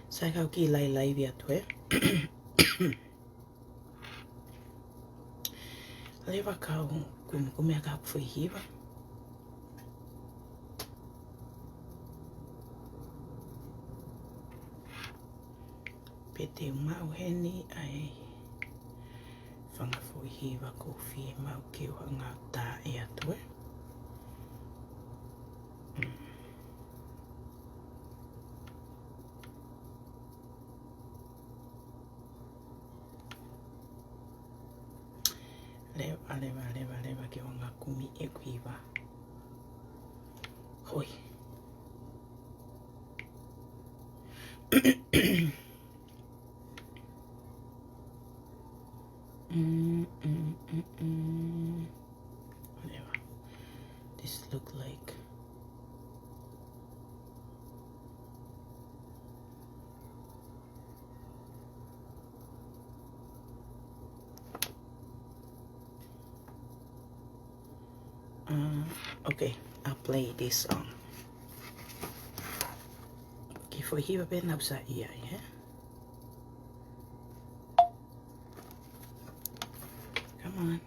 Sai kau ki lai via tu Lewa kau kumea ka fuihiva. Pete mau heni ai whanga fuihiva kofi mau keo ngā tae'iloa. Lewa ke o ngā kumi e kuiwa. Hoi. Lewa. This look like okay, I'll play this song. Okay, for here ben sa iya, yeah. Come on.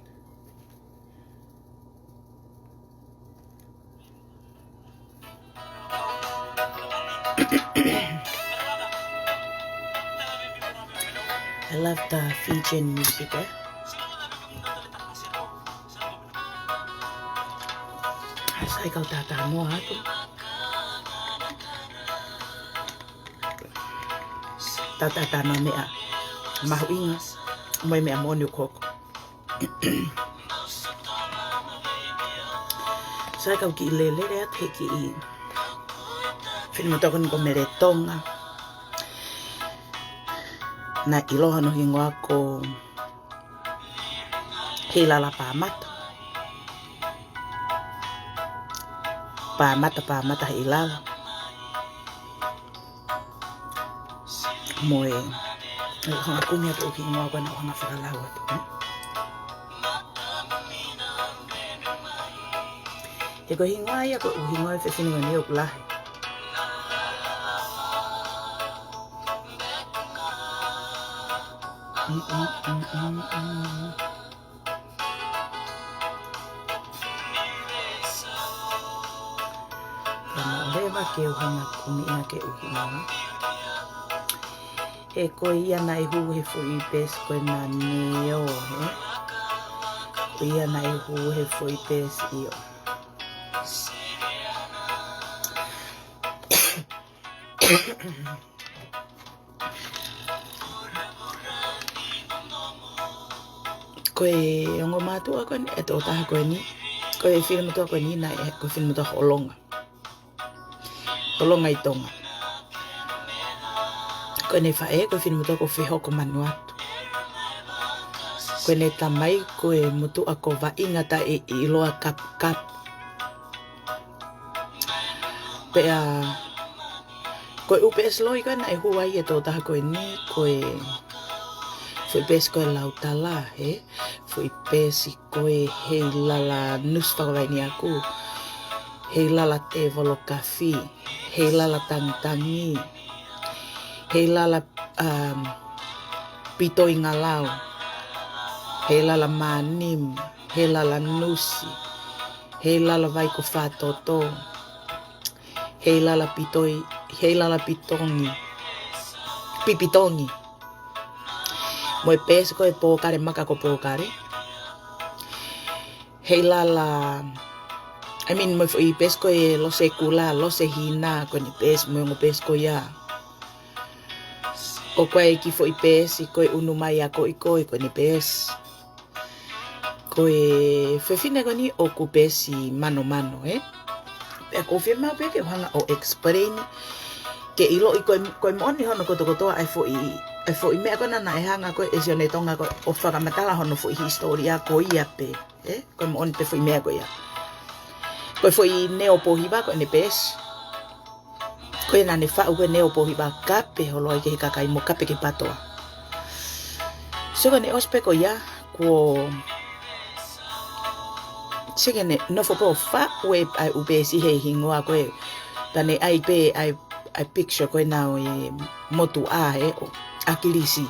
I love the Fijian music, eh? Ay kau tatamo ako. Tatatano mea. Mahuinga. Mo'y mea monyo koko. Sa kau ki lele rea te ki I. Whinimatokon ko Mele Tonga. Na iloha no hingo ako. Hei lala pamata. Pamata hilala. Moe. Hanga kumia to ki ngwa na hanga whakalawa to. E ko hinga ia ko hinga e whiwhinga ni o lahi. Lewa ke o hanga kumia ke uhinga. E ko ia na I hu he fui pes ko na neo, he. Ko ia na I hu he fui pes io. Ko e ongo mātua ko ni, e tō taha ko ni. Ko e whirimutua ko ni na e ko whirimutua holonga. Holonga I Tonga. Ko ne whae ko whirimutua ko whihoko manu atu. Ko ne tamai ko e mutu a ko wainga tae'iloa kap. Pea ko e upe esloi ko na e huai e tō taha ko ni ko e fui pes ko e lautala, he. Fui pes I ko e hei lala nus whakawaini aku. Hei lala te volo kafi. Hei lala tangitangi. Hei lala pitoi ngalau. Hei lala manim. Hei lala nusi. Hei lala vai ko whātoto. Hei lala pitoi. Hei lala pitongi. Pipitongi. Moe pēs ko e pōkare maka ko pōkare. Hei lala... moe fui pēs ko e lose kula, lose hina. Ko ni pēs, moe ngo pēs ko ia. Ko koe ki fo I pes I koe unu mai a ko I koe ko ni pes. Ko e whiwhine ko ni o ku pes I mano, eh? Pea ko whima pe ke hanga o explain. Ke ilo I koe mooni hono kotoa ai fo I mea kona na e hanga koe e sione tonga ko o whakamatala hono fo I historia ko ia pe. Koe mooni pe fo I mea ko ia. Koe fo I neopohiwa ko ni pes. Koe nane whau koe neo pohi wa kape holo ai ke he kakai mo kape ke patoa. So ne ospe ko ia ko sege ne no fo po fa we ai ube si he hingoa koe tane ai pe ai ai picture koe nao e motu a o akilisi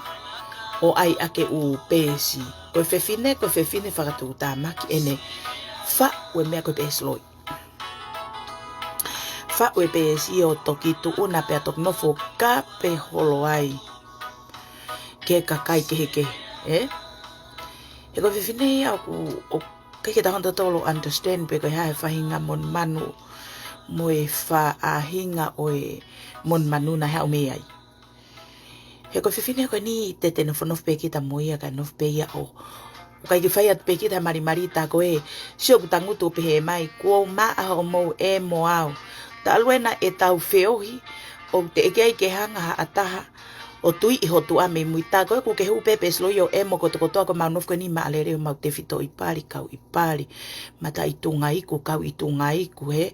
o ai ake u pesi koe fefine whakatu tamaki ene fa we mea koe pesi loi fa we pesi o toki tu una pe atok nofo kape holo ai ke kakai kihe e koe fefine o keke tahonta tolo understand pe koe hae whahinga mon manu mo e wha ahinga o e mon manu na hea o mea ai. He koe whiwhine koe ni te nof pe kita moia ka nof pe ia o kai ki whai atu pe kita marimari ta koe sio kutangutu pehe mai kua maa o mou e mo au. Ta aluena e tau whiohi o te eke ai ke hanga ha ataha o tui I hotu ame muita koe ku ke hu pepe sloi o e mo kotokotoa ko mau nof koe ni maa lere o mau te fito ipari kau ipari mata I tunga iku kau I tunga iku he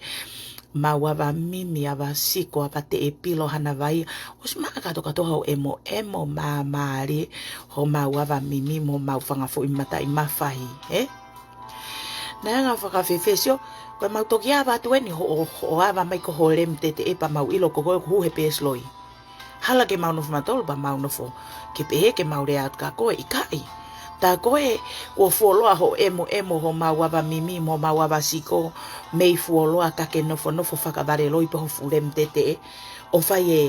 mau awa mimi awa siko awa te e pilo hana vai os maa kato ho emo maari ho mau awa mimi mo mau whangafo I mata I mawhahi na nga whakawhewhesio koe mau toki awa tueni ho awa mai ko ho rem te e pa mau ilo ko koe hu he pe sloi hala ke mau nofo matolo pa mau nofo ke pehe ke mau rea ka koe I kai ta koe o fuoloa ho emo ho mau awa mimi mo mau awa siko mei fuoloa ka ke nofo whakaware loi pa ho furem te o whai e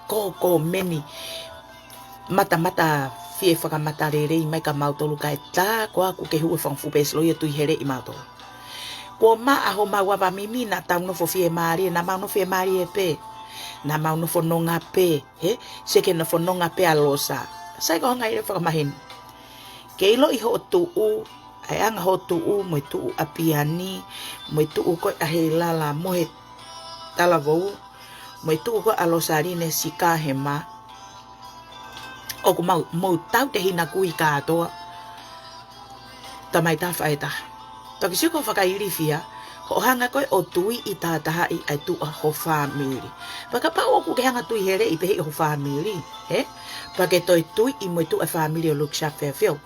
ko meni mata fie whakamata rerei mai ka mau tolu ka e tā koa ku ke hu e whangfupes loi e tui here I mau tolu ko maa ho mau awa mimi na tau nofo fie maari na mau nofo fie maari e pe na mau nofo nonga pe seke nofo nonga pe alosa sai ko ngai re whakamahini ke ilo I ho tuu ai anga ho tuu mo tuu apiani mo tuu ko ahe lala mo he talavou mo tuu ko alosarine sika hema o ko mau tau te hina kui katoa tamai ta faeta toki siko whakairifia ho hanga koe o tui I tātaha I ai tua ho family paka pa o ku ke hanga tui here I pehe ho family pake toi tui I mo tua family o Lusefa Fairfield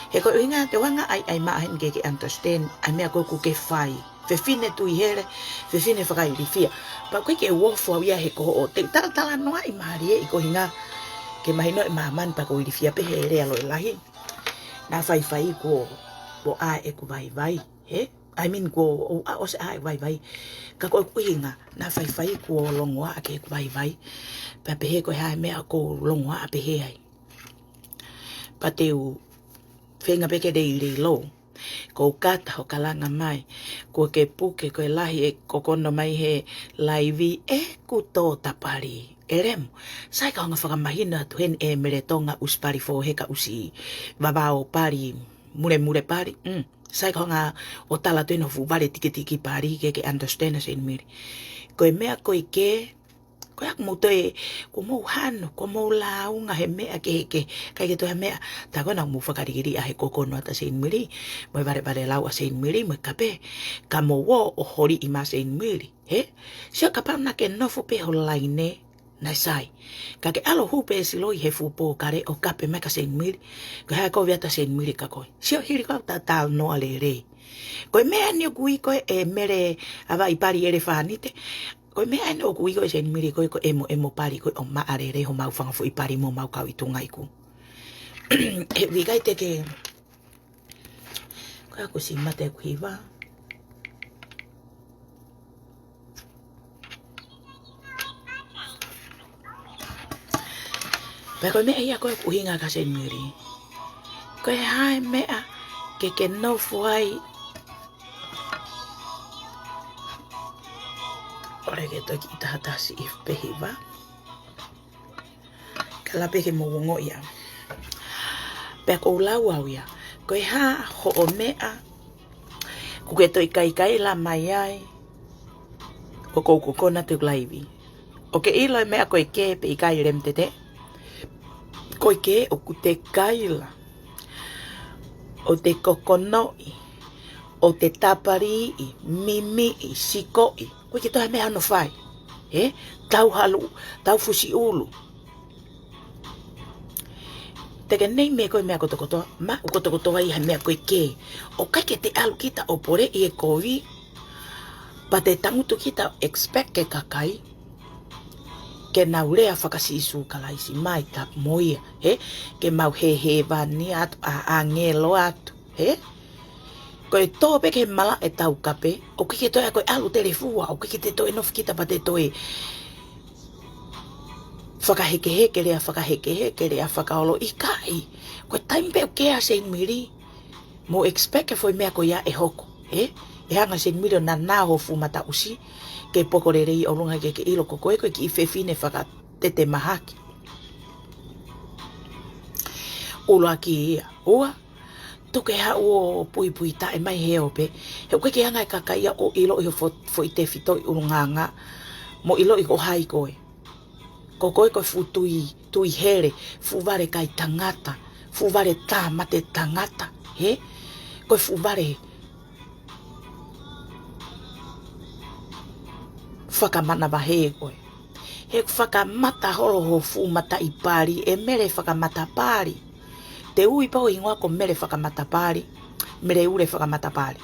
he koe inga te wanga ai maahen ke understand ai mea koe ku ke whai whewhine tui here whewhine whakairifia pa koe ke wofu au ia he koho o te tala noa I maharie I ko hinga ke mahino e mahaman pa ko irifia pehe ere alo e lahi na whai ko o a e ku vai I mean ko o a o se a e vai ka koe kuhinga na whai ko o longoa a ke ku vai pa pehe koe hae mea ko longoa a pehe ai pa te u whenga peke rei lo ko kata ho kalanga mai ko ke puke koe lahi e kokono mai he laivi e ku tō tapari erem sai ka nga whakamahina tu hen e Mele Tonga uspari fo heka usi babao pari mure pari sai ka nga o tala tueno fu vale tiki pari ke understand as in miri koe mea koe ke koe ak mo toe ko mo hano ko mo launga he mea ke kai ke to he mea ta kona mo whakarigiri a he kokono ata Seinimili mo vare lau a Seinimili mo kape ka mo wo o hori I ma Seinimili sia kapa na ke nofo pe ho laine na sai ka ke alo hu pe siloi he fu po kare o kape me ka Seinimili ko ha ko viata Seinimili ka koe sia hiri ka ta no ale re koe mea ni kui koe e mere ava I pari ere whanite koe mea no kui koe Seinimili koe ko emo pari koe o maarere ho mau whangafo I pari mo mau kau I tunga iku he vigai te ke koe ako si mate ku hiwa pe koe mea ia koe kuhinga ka Seinimili koe hae mea ke nofu ai ore ke toki I tahatasi I pehe wa kala peke mo wongo ia pe ko lau au ia koe ha ho o mea ku ke toi kai la mai ai o ko kona te laivi o ke ilo mea koe ke pe I kai rem te koe ke o ku te kaila o te kokonoi o te tapari I mimi I siko I koe ke tohe mea no whai tau halu tau fusi ulu teke nei mea koe mea kotokotoa ma kotokotoa I he mea koe ke o kai ke te alu kita o pore I e kovi Pa te tangutu ki tau expect ke kakai, ke nau rea whakasisu kalaisi mai ta moia, ke mau he vani atu, a ngelo atu, Ko e tō peke mala e tau kape, o kike toi a koe alu telefua, o kike te toi nof kita pa te toi whakaheke rea whakaolo i kai. Koe taimi pe o kea Seinimili, mo expect ke foi mea ko ia e hoko, E hanga Seinimili o na hofu mata usi, ke poko re rei o runga ke ilo ko koe koe ki i fefine whakatete mahaki. Uloa ki ia, ua, tuke ha o pui ta e mai heo pe, he koe ke hanga e kakai o ilo i fo i te fito i urunganga, mo ilo i ko hai koe. Ko koe koe fu tui here, fu vare kai tangata, fu vare tā mate tangata, koe fu vare whakamana wahe koe. He whakamata holo ho fu mata i pari, e mere whakamata pari. Te ui pao ingoa ko mere whakamata pari, mere ure whakamata pari,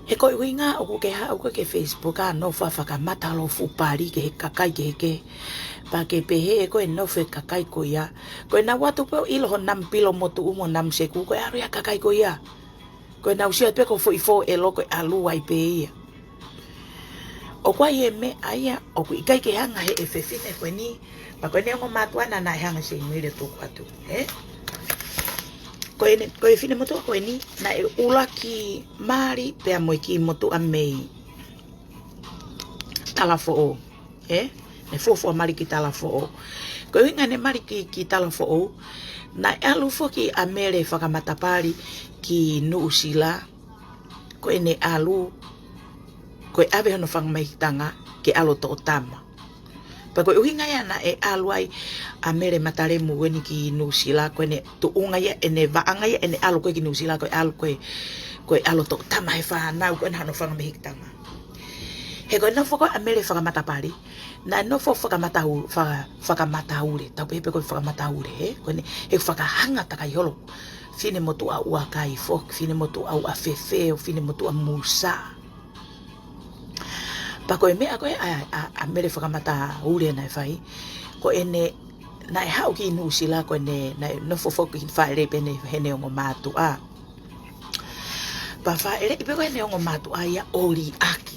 He koe uinga o ke ha o ke Facebook a no whakamata lo fu pari ke he kakai ke pa ke pehe koe no fe kakai ko ia. Koe na watu peo ilo ho nam pilo motu umo nam seku koe aru ya kakai ko ia. Koe na usia pe ko fo e lo koe alu ai pe ia. O kwa ye me aia o ku ikai ke hanga he e fefine koe ni pa koe ne o matuana na hanga Seinimili tu kwatu, Koe fine motu koe ni na e ula ki mari pea moi ki motu a mei talafo o, Ne fofo a mari ki talafo o. Koe inga ne mari ki talafo o, na e alu fo ki a mere whakamatapari ki nuusila, koe ne alu, koe awe hono whangamahitanga ke alo to tama. Pa koe uhinga ia na e alu ai a mere mataremu weni ki nuusila, koe ne tuunga ia e ne vaanga ia e ne alu koe ki nuusila, koe alu koe alo to tama he whanau koe na hano whangamahitanga. He koe nofo koe a mere whakamatapari, na nofo whakamataure, tau pepe koe whakamataure, koe ne he whakahanga takai holo. Fine motu a ua kai fok, fine motu a ua fefeo, fine motu a musa. Pa koe mea koe a mere whakamata ure na e whai, koe ne na e hau ki nuusila koe ne nofo foku hi whaere pene hene ongo mātua. Pa whaere i peko hene ongo mātua ia ori aki,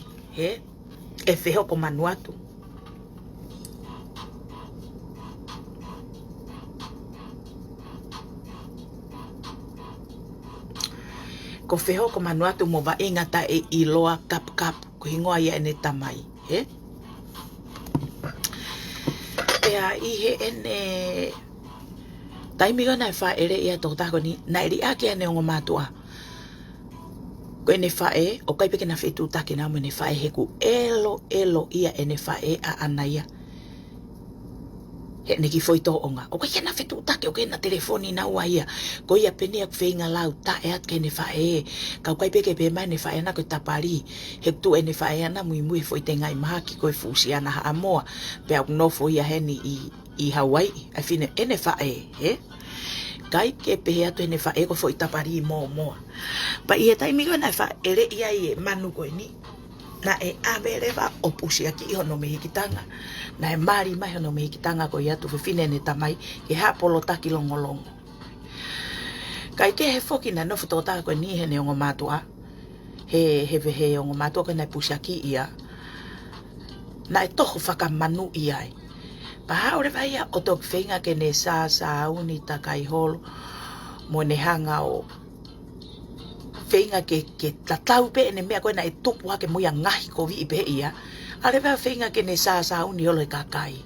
e wheho ko manuatu. Ko wheho ko manuatu mo wa inga tae'iloa kap ko hingoa ia ene tamai, Pea ihe ene taimiga na e whaere ia tōtako ni na eri ake ane ongo mātua. Ko ene whae, o kai peke na whetu take na mo ene whae heku elo ia ene whae a anaia. He neki foi tō onga. O kai na whetu take o kai na telefoni na ua ia. Ko ia pene ak whenga lau ta e at ke ene whae. Kau kai peke pe mai ene whae ana koe tapari. Hek tu ene whae ana mui foi te ngai mahaki koe fusi ana ha amoa. Pea ok nofo ia heni i Hawaii. Ai fine ene whae, Kai ke pehe atu ene whae ko foi tapari moa. Pa i he taimigo na whae ere ia i e manu koe ni. Na e awerewa o pusi aki i hono mehikitanga. Na e mari mai hono mehikitanga ko i atu whiwhine ne tamai ke hapolo taki longolongo. Kai ke he whoki na nofu tōtaka koe ni hene ongo mātua. He ongo mātua koe na pusi aki ia. Na e toho whakamanu i ai. Pa haore vai ia o tok whenga ke ne sa uni takai holo. Mo ne hanga o whenga ke tatau pe ene mea koe na e tupu hake moia ngahi ko vi i pe ia. Ale vea whenga ke ne sa uni holo e kakai.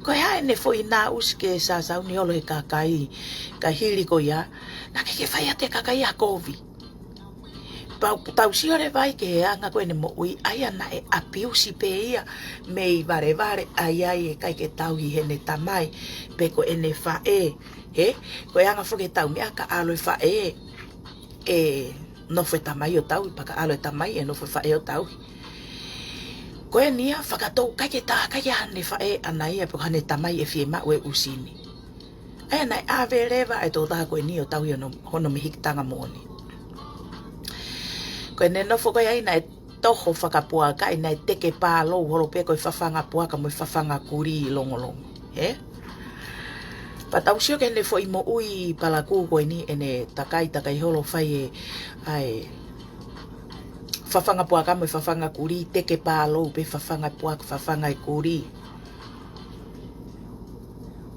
Koe hae ne foi nā uske sa uni holo e kakai. Ka hiri ko ia. Na ke whai ate kakai a kovi. Tau siore vai ke he anga koe ne mo ui. Aia na e apiusi pe ia. Mei vare ai e kai ke tau hi hene tamai. Pe ko ene whae. Koe anga whuke tau mea ka alo e whae. No foi tamai o tau, paka alo e tamai e no foi whae o tau. Koe nia whakatou kai ke tā kai hane whae anai e paka hane tamai e fie mau e usini. Aia nai awe rewa e tō taha koe ni o tau hono mihikitanga mōni. Koe Koe ne nofo koe aina e toho whakapuaka ina e teke pālo holo pe koe whawhanga puaka mo whawhanga kuri longolongo. Patau sio ke ne fo i mo ui palaku koe ni ene takai holo whai ai whawhanga puaka mo whawhanga kuri teke pālo pe whawhanga puaka whawhanga i kuri.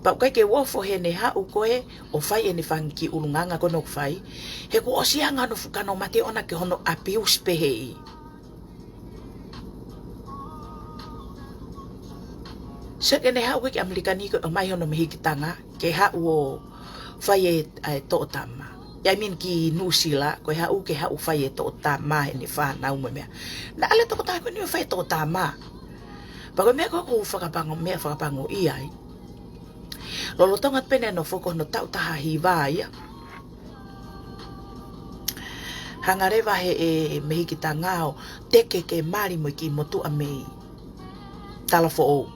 Pau kai ke wofo he ne hau koe o whai ene whangi urunganga kono whai he ko osianga no fukano mate ona ke hono apius pehe i. Se ke ne hau ke Amerikani ko o mai hono mihikitanga ke hau o whai e to'otama. I mean ki nusila ko hau ke hau whai e to'otama he ne whanau me mea. Na ale to'otama ko ni o whai to'otama. Pako mea ko whakapango iai. Lolo tonga pene no foko no tau taha hiwa ia. Hangarewa he e mehi ki ta ngao teke ke mari mo ki motu a mei talafo o.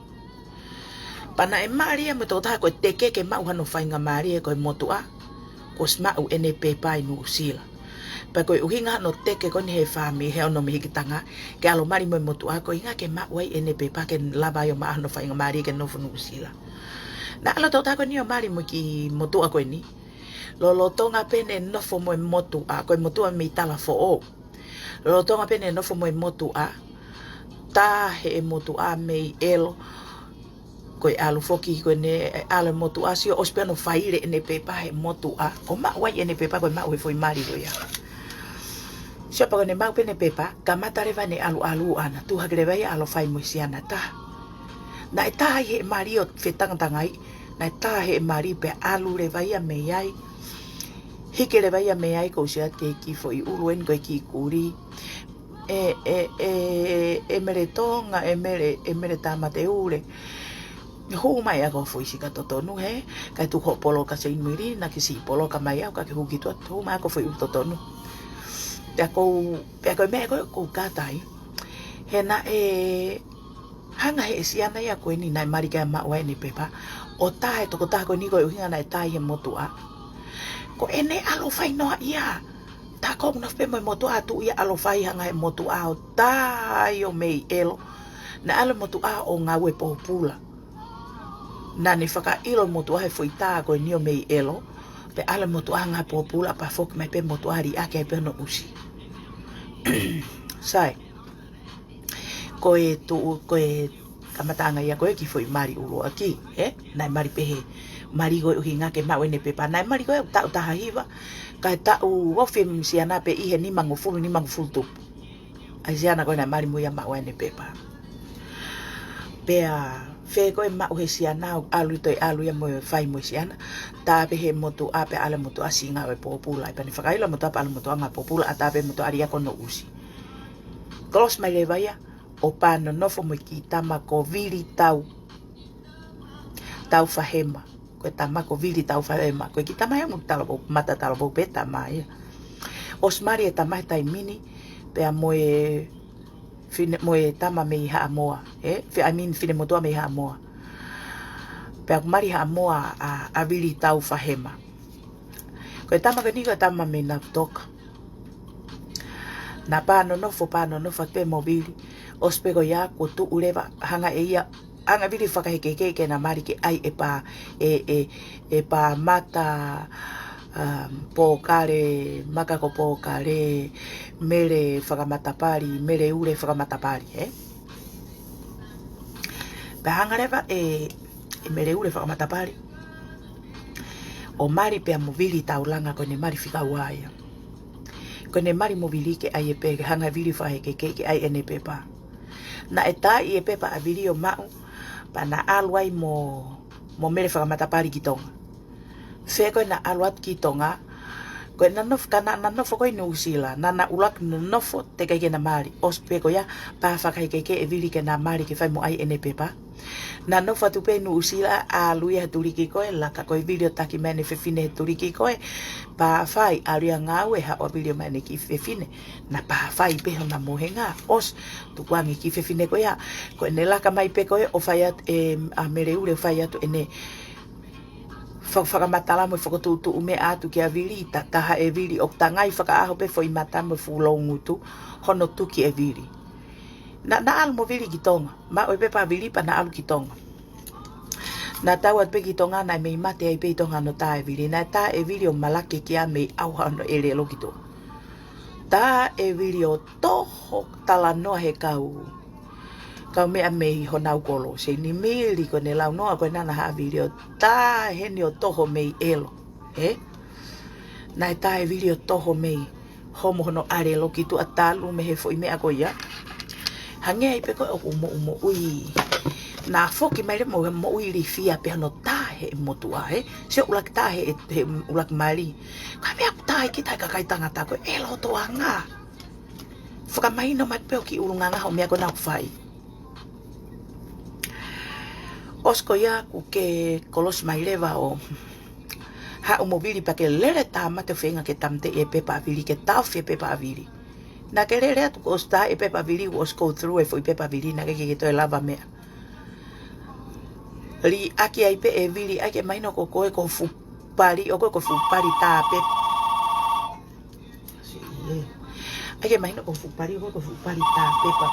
Pana e mari a mo tau taha koe teke ke mau hano whainga mari e koe motu a. Ko smau ene pepai nu usila. Pa koe uhinga no teke koni he whami he ono mehi ki ta nga. Ke alo mari mo motu a koe inga ke mau ai ene pepai ke laba yo maa hano whainga mari ke nofu nu usila. Na ala tau tako ni o mari mo ki motu a koe ni. Lolo tonga pene nofo mo e motu a koe motu a mi tala fo o. Lolo tonga pene nofo mo e motu a. Ta he e motu a mei elo. Koe alu foki koe ne ala motu a sio ospiano whaire ene pepa he motu a. O mawai ene pepa koe mau he foi mari do ya. Sio pa koe ne mau pene pepa. Ka matarewa ne alu ana. Tu hagerewa ya alo whai mo siana ta. Na e taha he mari o whetangatangai. Na e taha he mari pe alu re vai a me ai. Hike re vai a me ai ko siat ke ki fo i uruen ko ki kuri. Mele Tonga, mele tamate ure. Hu mai ako fo isika totonu he. Kai tu ho polo ka Seinimili na ki si polo ka mai au ka ke huki tu hu mai ako fo i totonu. Pe ako me ko katai. He na hanga he siana ia koe ni nai marika ma wai ni pepa o tae toko tae koe ni koe uhinga nai tae he motu a ko ene alo whai noa ia ta kong na whe mo motu a tu ia alo whai hanga he motu a o tae o mei elo na alo motu a o ngā ue pohupula na ni whakailo motu a he fui tae koe ni o mei elo pe alo motu a ngā pohupula pa whoki mai pe motu a ri ake pe no usi sai koe kamatanga ia koe ki foi mari uro aki, nai mari pehe, mari koe uhinga ke mau ene pepa, nai mari koe tau taha hiwa, kai tau wofim siana pe ihe ni mangu fulu tupu. Ai siana koe nai mari muia mau ene pepa. Pea, fe koe mau he siana, alu toi alu ia moe whai moe siana, ta pehe motu a pe ala motu a singa oe popula, ai pani whakaila motu a pe ala motu a ngā popula, a ta pe motu a ria kono usi. Kolos mai le vaia, o pāno nofo mo ki tamako viri tau whahema. Koe tamako viri tau whahema. Koe ki tamai amu mata talabo pe tamai. Os mari e tamai tai mini, pea moe tama me iha amoa. I mean fine motoa me iha amoa. Pea mari ha amoa a viri tau whahema. Koe tamaka ni koe tama me na toka. Na pāno nofo pe mo viri. Ospego ya ko tu ulewa hanga e ia anga viri whakahekeke na mari ke ai e pa mata pōkare makako pōkare mele whakamatapari mele ure whakamatapari pa hanga rewa mele ure whakamatapari o mari pe mo viri taulanga ko ne mari whikauaia ko ne mari mo viri ke ai e pe hanga viri whakahekeke ai ene pepa na e tai e pepa a video mau pa na aluai mo mele whakamatapari ki tonga. Se koe na aluat ki tonga, koe na nofo koe no usila, na ulak no nofo te kai ke na mari. Os pe koe ya pa whakaikeke e viri ke na mari ke whai mo ai ene pepa. Na nofo tu pe no usila a luia turiki koe, laka koe video taki mene fefine turiki koe, pa whai a ria ngāwe ha o video mene ki fefine, na pa whai peho na mohenga, os tu kuangi ki fefine koe ya, koe ne laka mai pe koe o whai atu a mere ure whai atu ene whakamatala mo whakatutu ume atu ki a vili, taha e vili o tangai whakaaho pe fo i mata mo fulongutu, hono tuki e vili. Na alu mo vili ki tonga, ma o pepa vili pa na alu ki tonga. Na tau at pe ki tonga na mei mate ai pe tonga no ta e vili, na ta e vili o malake ki a mei auha no ele lo ki to. Ta e vili o toho tala noa he kau. Kau mea mei honau kolo, Seinimili ko ne lau noa ko nana haa vili o ta heni o toho mei elo. Na e ta e vili o toho mei homo hono are lo ki tu a talu me he fo i mea ko ia. Hange ai pe ko o umo ui. Na foki mai mo ui li fia pe no ta he motua se ulak ta he ulak mali. Ka mea ta ki ta kakai tangata ko elo to anga. Foka mai no mat pe o ki ulunga ho mea ko na fai. Osko ia ku ke kolos mai lewa o ha o mobili pa ke lere ta mate fenga ke tamte e pepa vili ke tau fe pepa vili. Na ke lere atu ko sta e pepa vili was go through e foi pepa vili na ke to e lava mea. Li aki ai pe e vili ai ke maino ko koe ko fu pari o ko fu pari ta pe. Ai ke maino ko fu pari o ko fu pari ta pepa.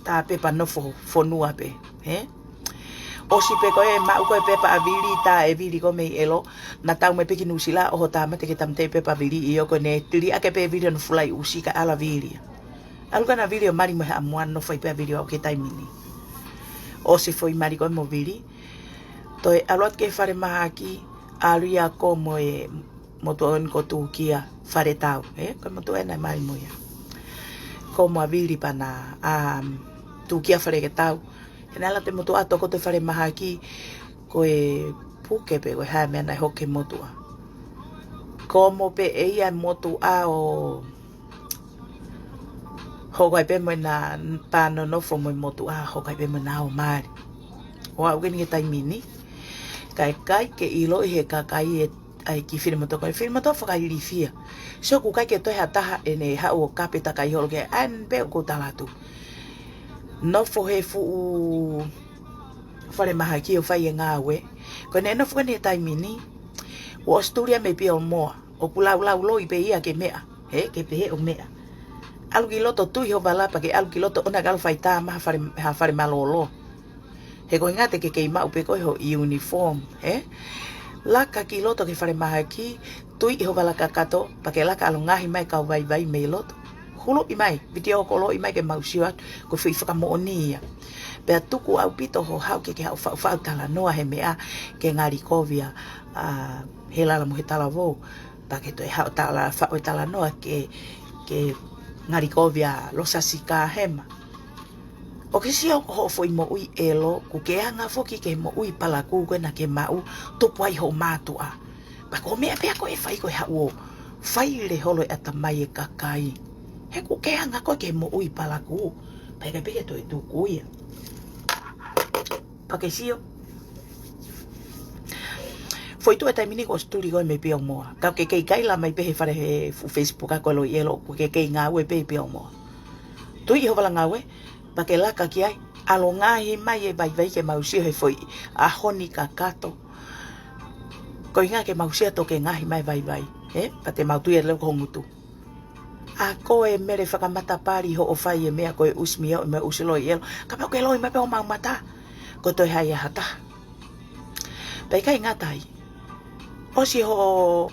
Ta pepa no fo nua pe, o si pe ko e ma ko e pepa avili ta e vili ko mei elo na tau me peki nusila o ta mate ke tamte pepa vili i o ko ne tili ake pe vili no fulai usika ala vili alu kana vili o mari mo ha mo no foi pe vili o ke taimini o si foi mari ko mo vili to e alot ke fare mahaki alia ko mo e mo to en ko tu kia faletau ko mo to ena mari mo ya ko mo vili pana tu kia faletau en ala te motu ato ko te whare mahaki ko e pukepe ko e hae mea nai hoke motua. Ko mo pe e ia motu a o hokai pe mo na pano nofo mo motu a hokai pe mo na o maari. O au geni ke taimini kai ke ilo i he kakai e ai ki whiri moto kai whiri moto whakai li fia. So ku kai ke toi hataha e ne hao o kape takai holo ke an pe o ko talatu. No fo he fu fare mahaki o fai ngawe ko ne no fo ne taimini o studia me pia mo o pula lo i pe ia ke mea ke pehe o mea alu kiloto tu ho bala pa ke alu kiloto ona gal fai ta ma fare malolo he ko ngate ke ma upe ko ho uniform la ka kiloto ke fare mahaki tu ho bala kakato pa ke la ka ngaahi mai ka vai me loto hulu imai video kolo imai ke mausiat ko fui faka mo onia pe tuku au pito ho hau ke hau fa tala noa he mea ke ngari kovia helala mo hetala vo pa ke to hau tala fa tala noa ke ngari kovia lo sasika hema o ke si ho foi mo ui elo ku ke anga foki ke mo ui pala ku ko na ke mau to pai ho matua pa ko mea pe ko e fai ko hau fai le holo ata mai kakai he ku ke anga ko ke mo ui palaku pa ke pe to tu kuia pa ke sio foi tu eta mini ko sturi go me pe mo ka ke kai la mai pe fare he Facebook ko lo yelo ku ke nga we pe mo tu i ho bala nga we pa ke la ka ki ai alo ngaahi mai e vai ke mausi he foi a honi kakato ko inga ke mausi to ke ngaahi mai vai pa te mautu e le ko ngutu a ko e mere whakamata pari ho o whai e mea ko e usmia o me usilo i elo. Ka mea ko e loi mai pe o maumata. Ko toi hai e hata. Pei kai ngatai. O si ho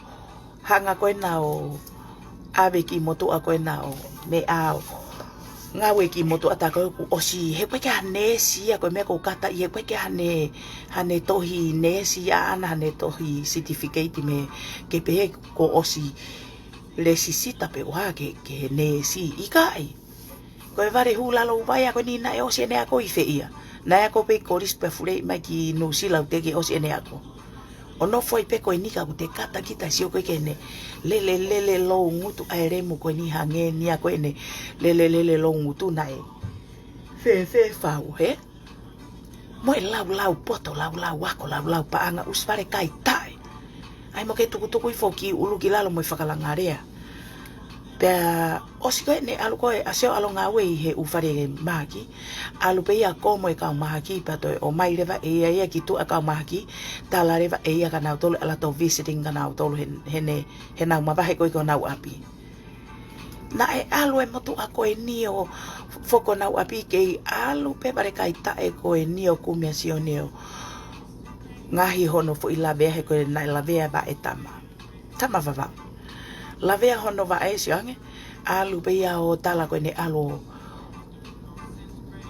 hanga koe na o awe ki motu a koe na o me ao. Ngawe ki motu ata koe o si he koe ke hane si a koe mea ko kata i he koe ke hane tohi ne si a ana hane tohi certificate me ke pehe ko o si le sisita pe wa ke ne si ikai ko e vare hula lo vai ko ni na o se ne ako i fe ia na ako pe ko ris pe fure mai ki no si la te ke o se ne ako o no foi pe ko ni ka te kata kita si o ko ke ne le lo ngutu aere mu ko ni hange ni ako ne le lo ngutu na e fe fa o mo lau poto lau wako lau pa anga usfare kai tai ai mo ke tuku i foki ulu ki lalo mo whakalangarea Pea osi koe ne alu koe aseo alonga wei he ufare mahaki. Alu pe ia komo e kau mahaki pa toi o mai rewa e ia ki tu a kau mahaki. Tala rewa e ia ka nau tolu ala tau visiting ka nau tolu he nau mawahe koe ko nau api. Na e alu e motu a koe nio foko nau api kei alu pe pare kai ta e koe nio kumia sio nio. Ngaahi hono fo i lavea he koe na lavea va e tama. Tama vava. Lavea hono va e siange. Alu pe ia o tala koe ne alu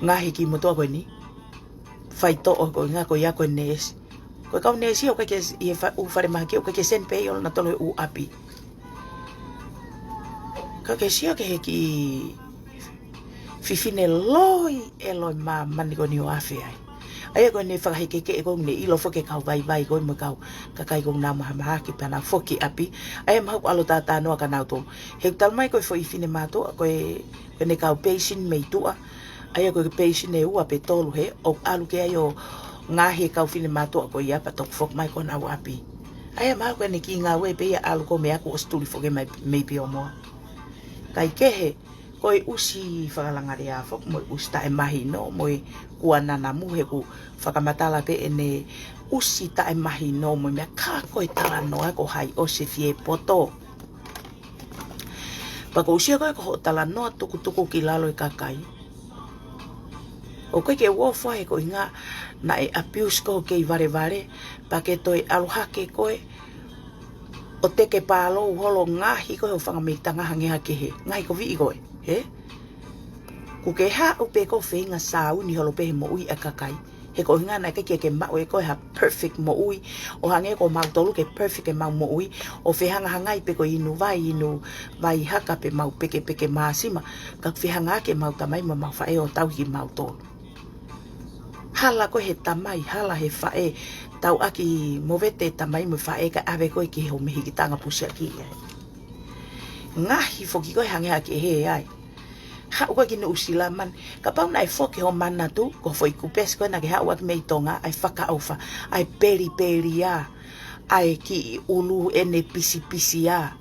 ngaahi ki motua koe ni. Fai to o koe ngā koe ia koe ne esi. Koe kau ne esi o kake i e ufare mahaki o kake sen pe i o na tolo u api. Kake sio ke he ki fifine loi e loi ma mani koe ni o afe ai. Aia koe ne whakaheke ke e koe ne ilo foke kau vai koe mo kau kakai koe nā mahaki pana foki api. Aia mahu alo tātā noa ka nau tō. He tal mai koe fo i fine mātua koe ne kau patient mei tua. Aia koe patient e ua pe tolu he o alu ke ai o ngaahi kau fine mātua koe ia pa tok fok mai koe nau api. Aia mahu koe ne ki ngā ue pe ia alu koe me aku o stuli foke mei pio moa. Kai kehe koe usi whakalangari a fok mo usi tae mahi no mo kua nana muhe ku whakamatala pe ene usi tae mahi no mo mea ka koe tala noa ko hai o se fie poto. Pako usia koe ko ho tala noa tuku ki lalo i kakai. O koe ke uofua he koe ngā na e apius ko kei vare pa ke toi aluhake koe o teke pālo holo ngaahi koe o whangamitanga hangeha kehe. Ngahi ko vii koe. He? Ku ke ha upe ko whenga sāu ni holo pehe mo ui a kakai. He ko hinga na kekia ke mau e koe ha perfect mo ui. O hange ko mau tolu ke perfect e mau mo ui. O whehanga hangai pe ko inu vai haka pe mau peke maasima. Ka whehanga ke mau tamai ma mau whae o tau hi mau tolu. Hala ko he tamai, hala he whae. Tau aki movete tamai mo whae ka awe koe ki ho mihi ki tanga pusia ki e. Ngaahi foki koe hangeha ke he ai. Ha ua ki no usila man. Ka pau na e foki ho mana tu. Ko foi kupes koe na ke ha ua ki Mele Tonga. Ai whakaaufa. Ai peri a. Ai ki ulu ene pisi a.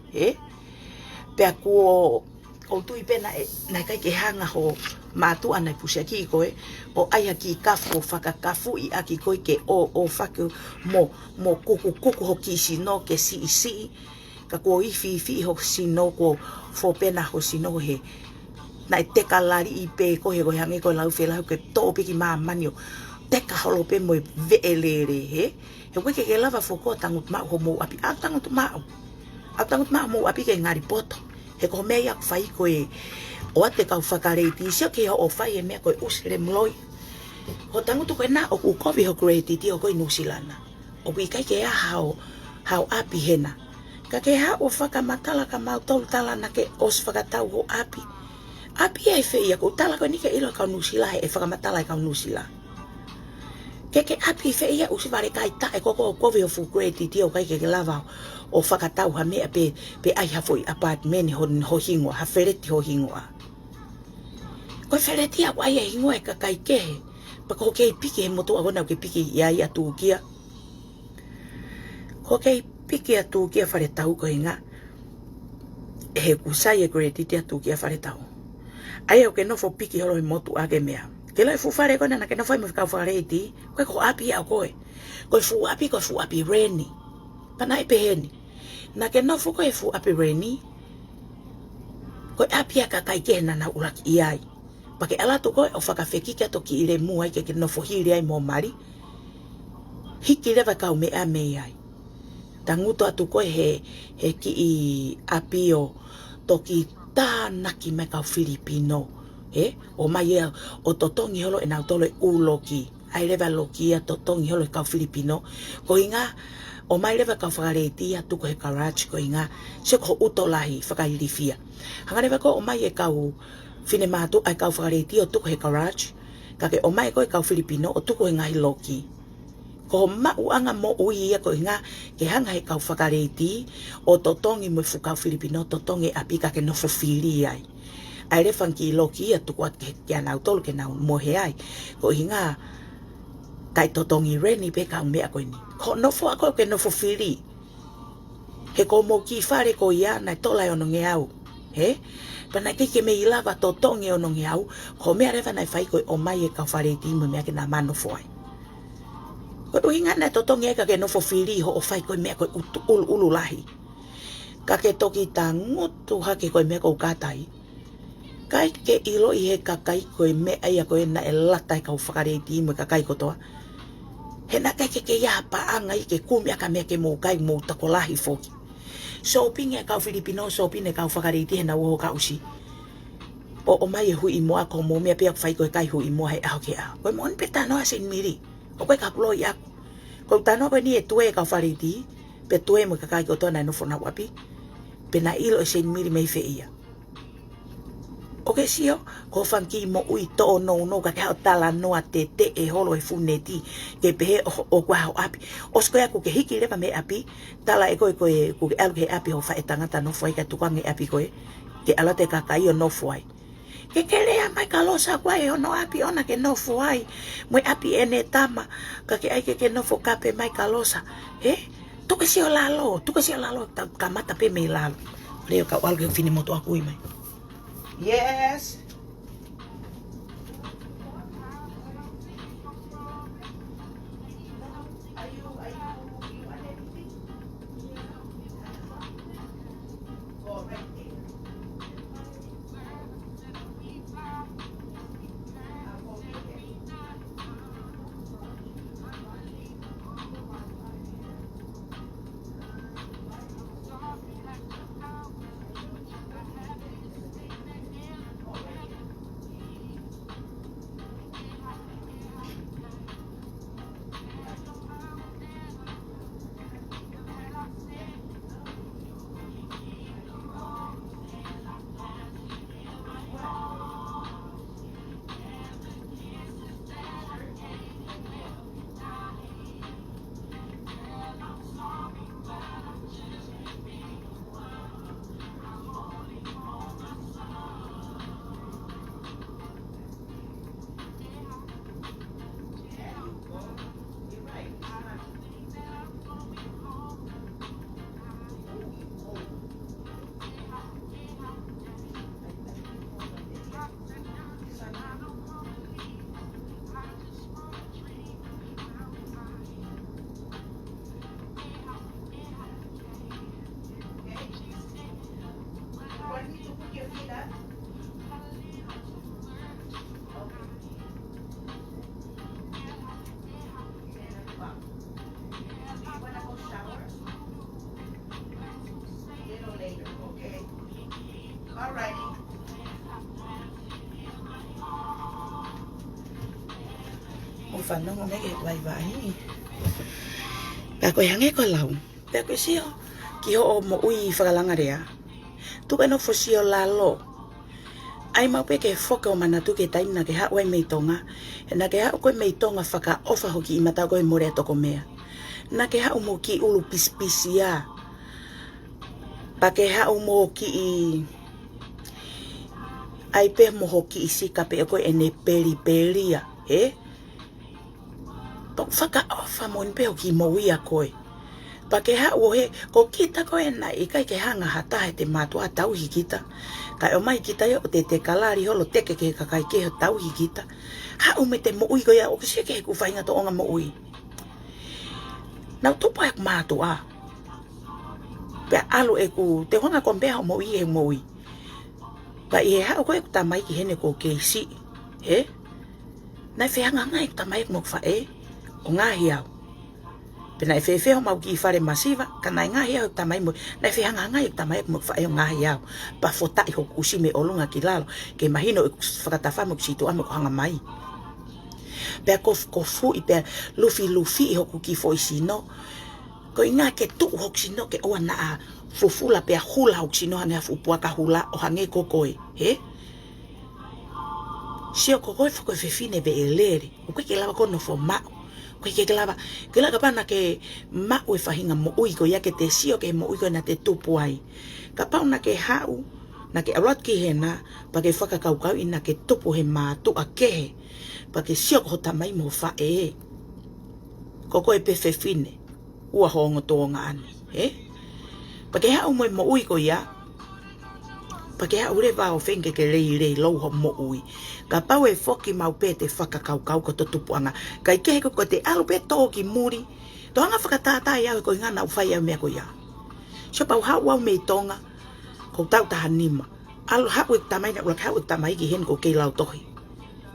Pea kuo o tui pena na kai ke hanga ho mātu ana i pusia ki koe. O ai ki kafu o whakakafu i aki koe ke o whaku mo kuku ho ki sino ke si. Ka kua ifi ho sino ko fo pena ho sino he. Na e teka lari i pe kohe koe hange koe lau whelahu ke tō piki maa manio. Teka holo pe mo e veelere he. He weke ke lava foko tangut mau ho mou api. A tangut mau. A tangut mau mou api ke ngari poto. He ko mea yak whai koe o ate kau whakareiti. Sio ke ho o whai e mea koe usire mloi. Ho tangutu koe na o kukovi ho kreititi o koe nusilana. O kui kai ke a hao api hena. Ka ke ha o whakamatala ka mau tolu tala na ke os whakatau ho api. Api ai whea ko tala koe ni ke ilo kau nusila he e whakamatala e kau nusila. Ke api whea usi vare kai ta e koko o kovi o fukuretiti o kai ke lava o whakatau ha mea pe ai hafo i apartment ho hingoa, ha whereti ho hingoa. Koe whereti au ai e hingoa e kakai kehe. Pako kei piki he motu agona ke piki iai atu kia. Ko kei piki atu kia whare tau koe ngā. He kusai e kretiti atu kia whare tau. Ai o ke nofo piki holo i motu ake mea. Ke lai fu whare koe na ke nofo i mo whakau whareiti. Koe ko api au koe. Koe fu api reni. Pana i peheni. Na ke nofo koe fu api reni. Koe api a kakai kehe na ulaki iai. Pake alatu koe o whakawheki kia toki i le mua ke nofo hiri ai mō mari. Hiki rewa kau mea mea ai. Tanguto atu koe he ki i api o toki tānaki me kau Filipino. O mai ea o totongi holo e nau tolo e uloki. Ai rewa loki a totongi holo e kau Filipino. Ko inga o mai rewa kau whakareiti atu ko he garage ko inga. Se ko uto lahi whakahirifia. Hanga rewa ko o mai e kau Fine mātu ai kau whakareiti o tuku he garage. Kake o mai koe kau Filipino o tuku he ngahi loki. Ko mau anga mo ui ia ko inga ke hanga he kau whakareiti o totongi mo fu kau Filipino totongi api kake nofo whiri ai. Ai re whanki loki ia tuku at kia nau tolu ke nau mohe ai. Ko inga kai totongi reni pe kau mea koe ni. Ko nofo ako ke nofo whiri. He ko mo ki whare ko ia nai tolai ono nge au. he pana ke me ilava totonge ono ngiau ko me refa na fai ko o mai e ka fareti mo me ke na mano foi ko inga na totonge ka ke no fo fili ho o fai ko me ko ulu lahi ka ke toki tangutu ha ke ko me ko katai kai ke ilo I he kakai ko me ai ko na e lata ka fareti mo kakai ko to he na ke ya pa anga I ke kumia ka me ke mo kai mo ta ko lahi foki shopping e ka Filipino shopping e ka whakariti he na wo ka usi o mai e hui moa ko mo me pe fai ko kai hui moa he a ke a ko mon pe tano a Seinimili o ko ka plo ya ko tano ko ni e tue ka whakariti pe tue mo ka kai ko to na no fona wapi pe na ilo e Seinimili me fe ia o ke sio ko fanki mo ui to no ka ka tala no a te e holo e funeti ke pehe o kwa api o sko ya ku ke hiki le me api tala e ko ku al ke api ho fa etanga no foi ka tukange api ko ke ala te kakai o no foi ke le mai kalosa kwa e no api ona ke no foi mo api ene tama ka ke ai ke no fo kape mai kalosa tu ke sio lalo kamata pe me lalo leo ka algo fini moto aku mai. Yes. Whanongo me ke vai ka koe hange ko lau pe koe sio ki ho mo ui whakalanga rea tu ka no fosio lalo ai mau pe ke foka o mana tu ke taina ke ha wai Mele Tonga na ke ha koe Mele Tonga whaka ofa hoki I mata koe more toko mea na ke ha mo ki ulu pispisia pa ke ha mo ki ai pe mo hoki isi kape koe ene pelia Faka ofa mon pe ki mo ia koe pa ke ha o he ko kita koe na I kai ke hanga hata he te matua tau hikita ka o mai kita yo te kalari holo teke ke kakai ke tau hikita ha o me te mo ui ko ya o ke ke ku fainga to onga mo ui na tu pa ek matua pe alu e ku te honga kon pe mo ui e mo ui pa I ha o koe ta mai ki hene ko ke si na fe hanga ngai ta mai mo fa o ngaahi au. Pena e whewheho mau ki whare masiva, ka nai ngaahi au tamai mo, na e whehanga ngai tamai mo whae o ngaahi au. Pa whotai ho kusi me olunga ki lalo, ke mahino e whakatawha mo kusito ame ko hanga mai. Pea ko fu I pea lufi ho kuki fo I sino, ko I ngā ke tu ho sino ke oa na a fufula pea hula ho sino hane a fupua ka hula o hange kokoe, Sio kokoe whako e whewhine be e leri, o koe ke lawa kono fo mao. Koe ke lava pana ke mau e whahinga mo ui ko ia ke te sio ke mo ui ko na te tupu ai. Ka pau na ke hau, na ke alat ki he na, pa ke whakakaukau I na ke tupu he mātua kehe, pa ke sio ko tamai mo whae Ko koe pe whewhine, ua hongo tō ngā ane, Pa ke hau mo ui ko ia, Pakea ure wao whenke ke rei louho mo ui. Ka pau e whoki mau pe te whakakaukau ko tutupuanga. Kai kehe ko te alo pe tōki muri. Toanga whakatātai au ko ngana u whai au mea ko ia. So pau hau wau mei tonga. Ko tau taha nima. Alo hau ik tamai na ulak hau ik tamai ki hen ko kei lau tohi.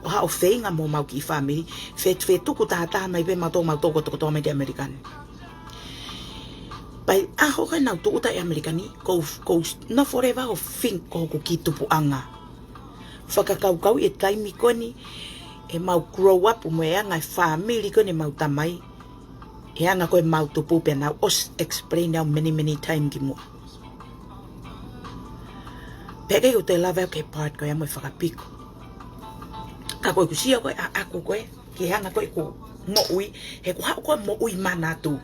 O hau whenga mo mau ki family. Whe tuku taha mai pe mau tōko toko mai ki Amerikani. Pai aho kai nau tuuta e Amerikani, ko na forever o think ko ki tupuanga. Whakakaukau e taimi koni, e mau grow up mo e anga family koni mau tamai. E anga koe mau tupu pe nau os explain au many time ki mua. Peke o te lava ke part koe amo e whakapiko. Ka koe kusia koe a aku koe, ki anga koe ko mo ui, he ko hao koe mo ui mana tu.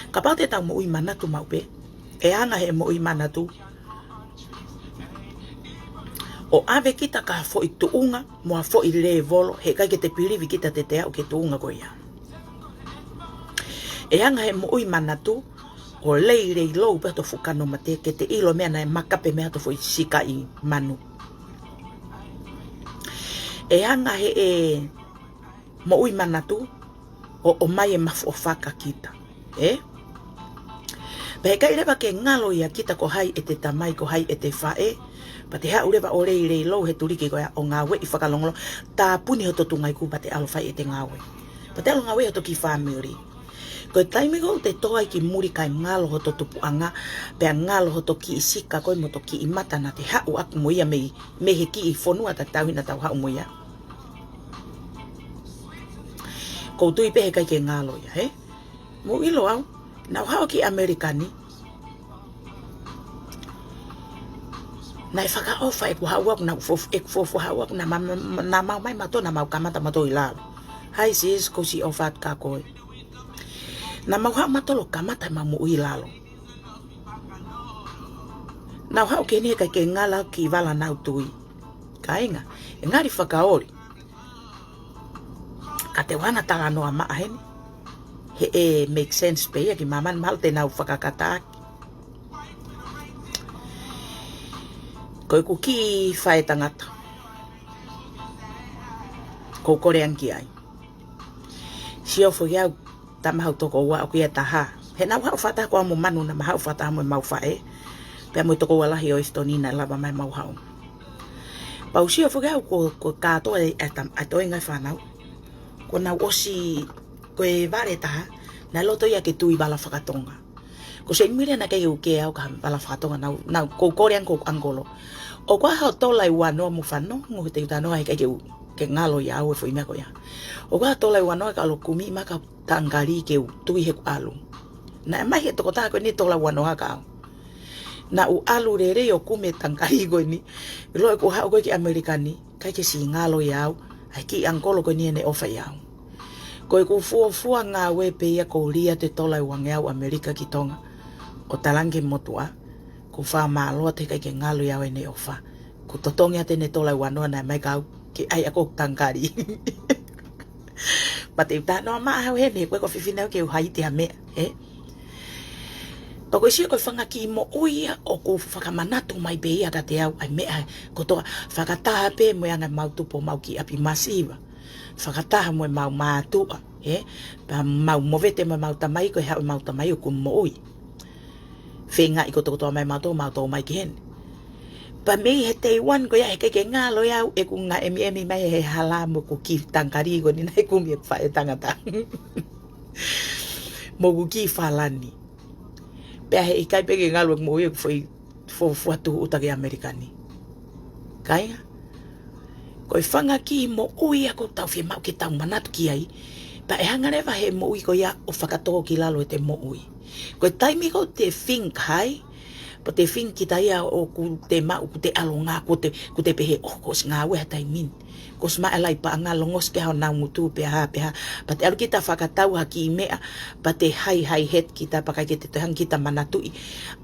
Ka pau te tau mo ui manatu mau pe, e anga he mo ui manatu. O ave kita ka fo i tuunga, moa fo i le volo, he kai ke te pirivi kita te te au ke tuunga ko ia. E anga he mo ui manatu, o lei lou pe to fukano mate, ke te ilo mea na e makape mea to fo i sika i manu. E anga he e mo ui manatu, o mai e mafu o whaka kita. Pehe kai rewa ke ngalo ia kita ko hai e te tamai ko hai e te whae. Pa te hau rewa o rei lou he turiki ko ia o ngā we i whakalongolo. Tā puni ho to tungai ku pa te alo whai e te ngā we. Pa te alo ngā we ho to ki whamiri. Ko taimi ko te toa ki muri kai ngalo ho to tupuanga. Pea ngalo ho to ki isika koe mo to ki imata na te hau aku mo ia me he ki i whonua ta tauhina tau hau mo ia. Ko tui pehe kai ke ngalo ia, he? Mo ilo au. Nau hao ki Amerikani. Nai whakaofa e ku hau aku na ufofu hau aku na mau mai mato na mau kamata mato i lalo. Hai sis, ko si ofat ka koe. Na mau hao matolo kamata ma mo i lalo. Nau hao ke ni kai ke ngala ki wala nau tui. Kainga, e ngari whakaori. Ka te wana tanga noa maa heni. He make sense pe ki maman mal te nau whakakata. Koe ku ki whae tangata. Ko korean ki ai. Si ofo iau tamahau toko ua o kia taha. He nau hau whata ko amo manu na mahau whata amo mau whae. Pea mo toko ua lahi o estonina lava mai mau hau. Pau si ofo iau ko kātoa e atoe ngai whanau. Ko nau osi koe vare taha, na loto ia ke tui bala whakatonga. Ko Seinimili na kei uke au ka bala whakatonga nau ko korean ko angolo. O kwa hao tolai wanoa mu whano, ngu te utanoa he kei ke ngalo ia au e fo imeko ia. O kwa hao tolai wanoa ka alo kumi maka tangari ke tui he ku alu. Na mai he toko taha koe ni tolai wanoa ka au. Na u alu rere o kume tangari koe ni. Ilo e ko hao koe ki Amerikani, kai ke si ngalo ia au, ai ki angolo koe ni ene ofa ia au. Koe ku fua ngā we pe ia ko ria te tolai wange au Amerika ki Tonga. O talange motua. Ku wha māloa te kai ke ngalo iau e ne ofa. Ku totongia te ne tolai wanoa na mai kau ki ai ako tangari. Pa te uta noa maa hau hene koe ko whiwhinau ke uhai te hamea. Pa koe sia koe whanga ki mo uia o ku whakamanatu mai pe ia ka te au ai mea. Ko toa whakataha pe mo anga mautupo mau ki api masiva. Whakataha mo e mau mātua, pa mau movete mo mau tamai ko e hao mau tamai o kun mo ui. Whenga i ko toko toa mai mau mai ki hen. Pa mei he Taiwan ko ia he keke ngalo iau e ku ngā emi mai he hala mo ku ki tangkari ko ni nai ku mi e whae tangata. Mo ku ki whalani. Pea he ikai peke ngalo e mo ui e ku fuatuhu uta ke Amerikani. Kainga? Koe whanga ki mo ui ako tau whia mau ke tau manatu ki ai. Pa e hanga rewa he mo ui ko ia o whakatoko ki lalo e te mo ui. Koe taimi ko te think hai. Po te think ki ta ia o ku te mau ku te alonga ku te pehe o kos ngā weha taimin. Kos maa lai pa ngā longos ke hao nau mutu peha. Pa te alu kita whakatau haki i mea. Pa te hai het kita pakai ke te tehang kita manatui.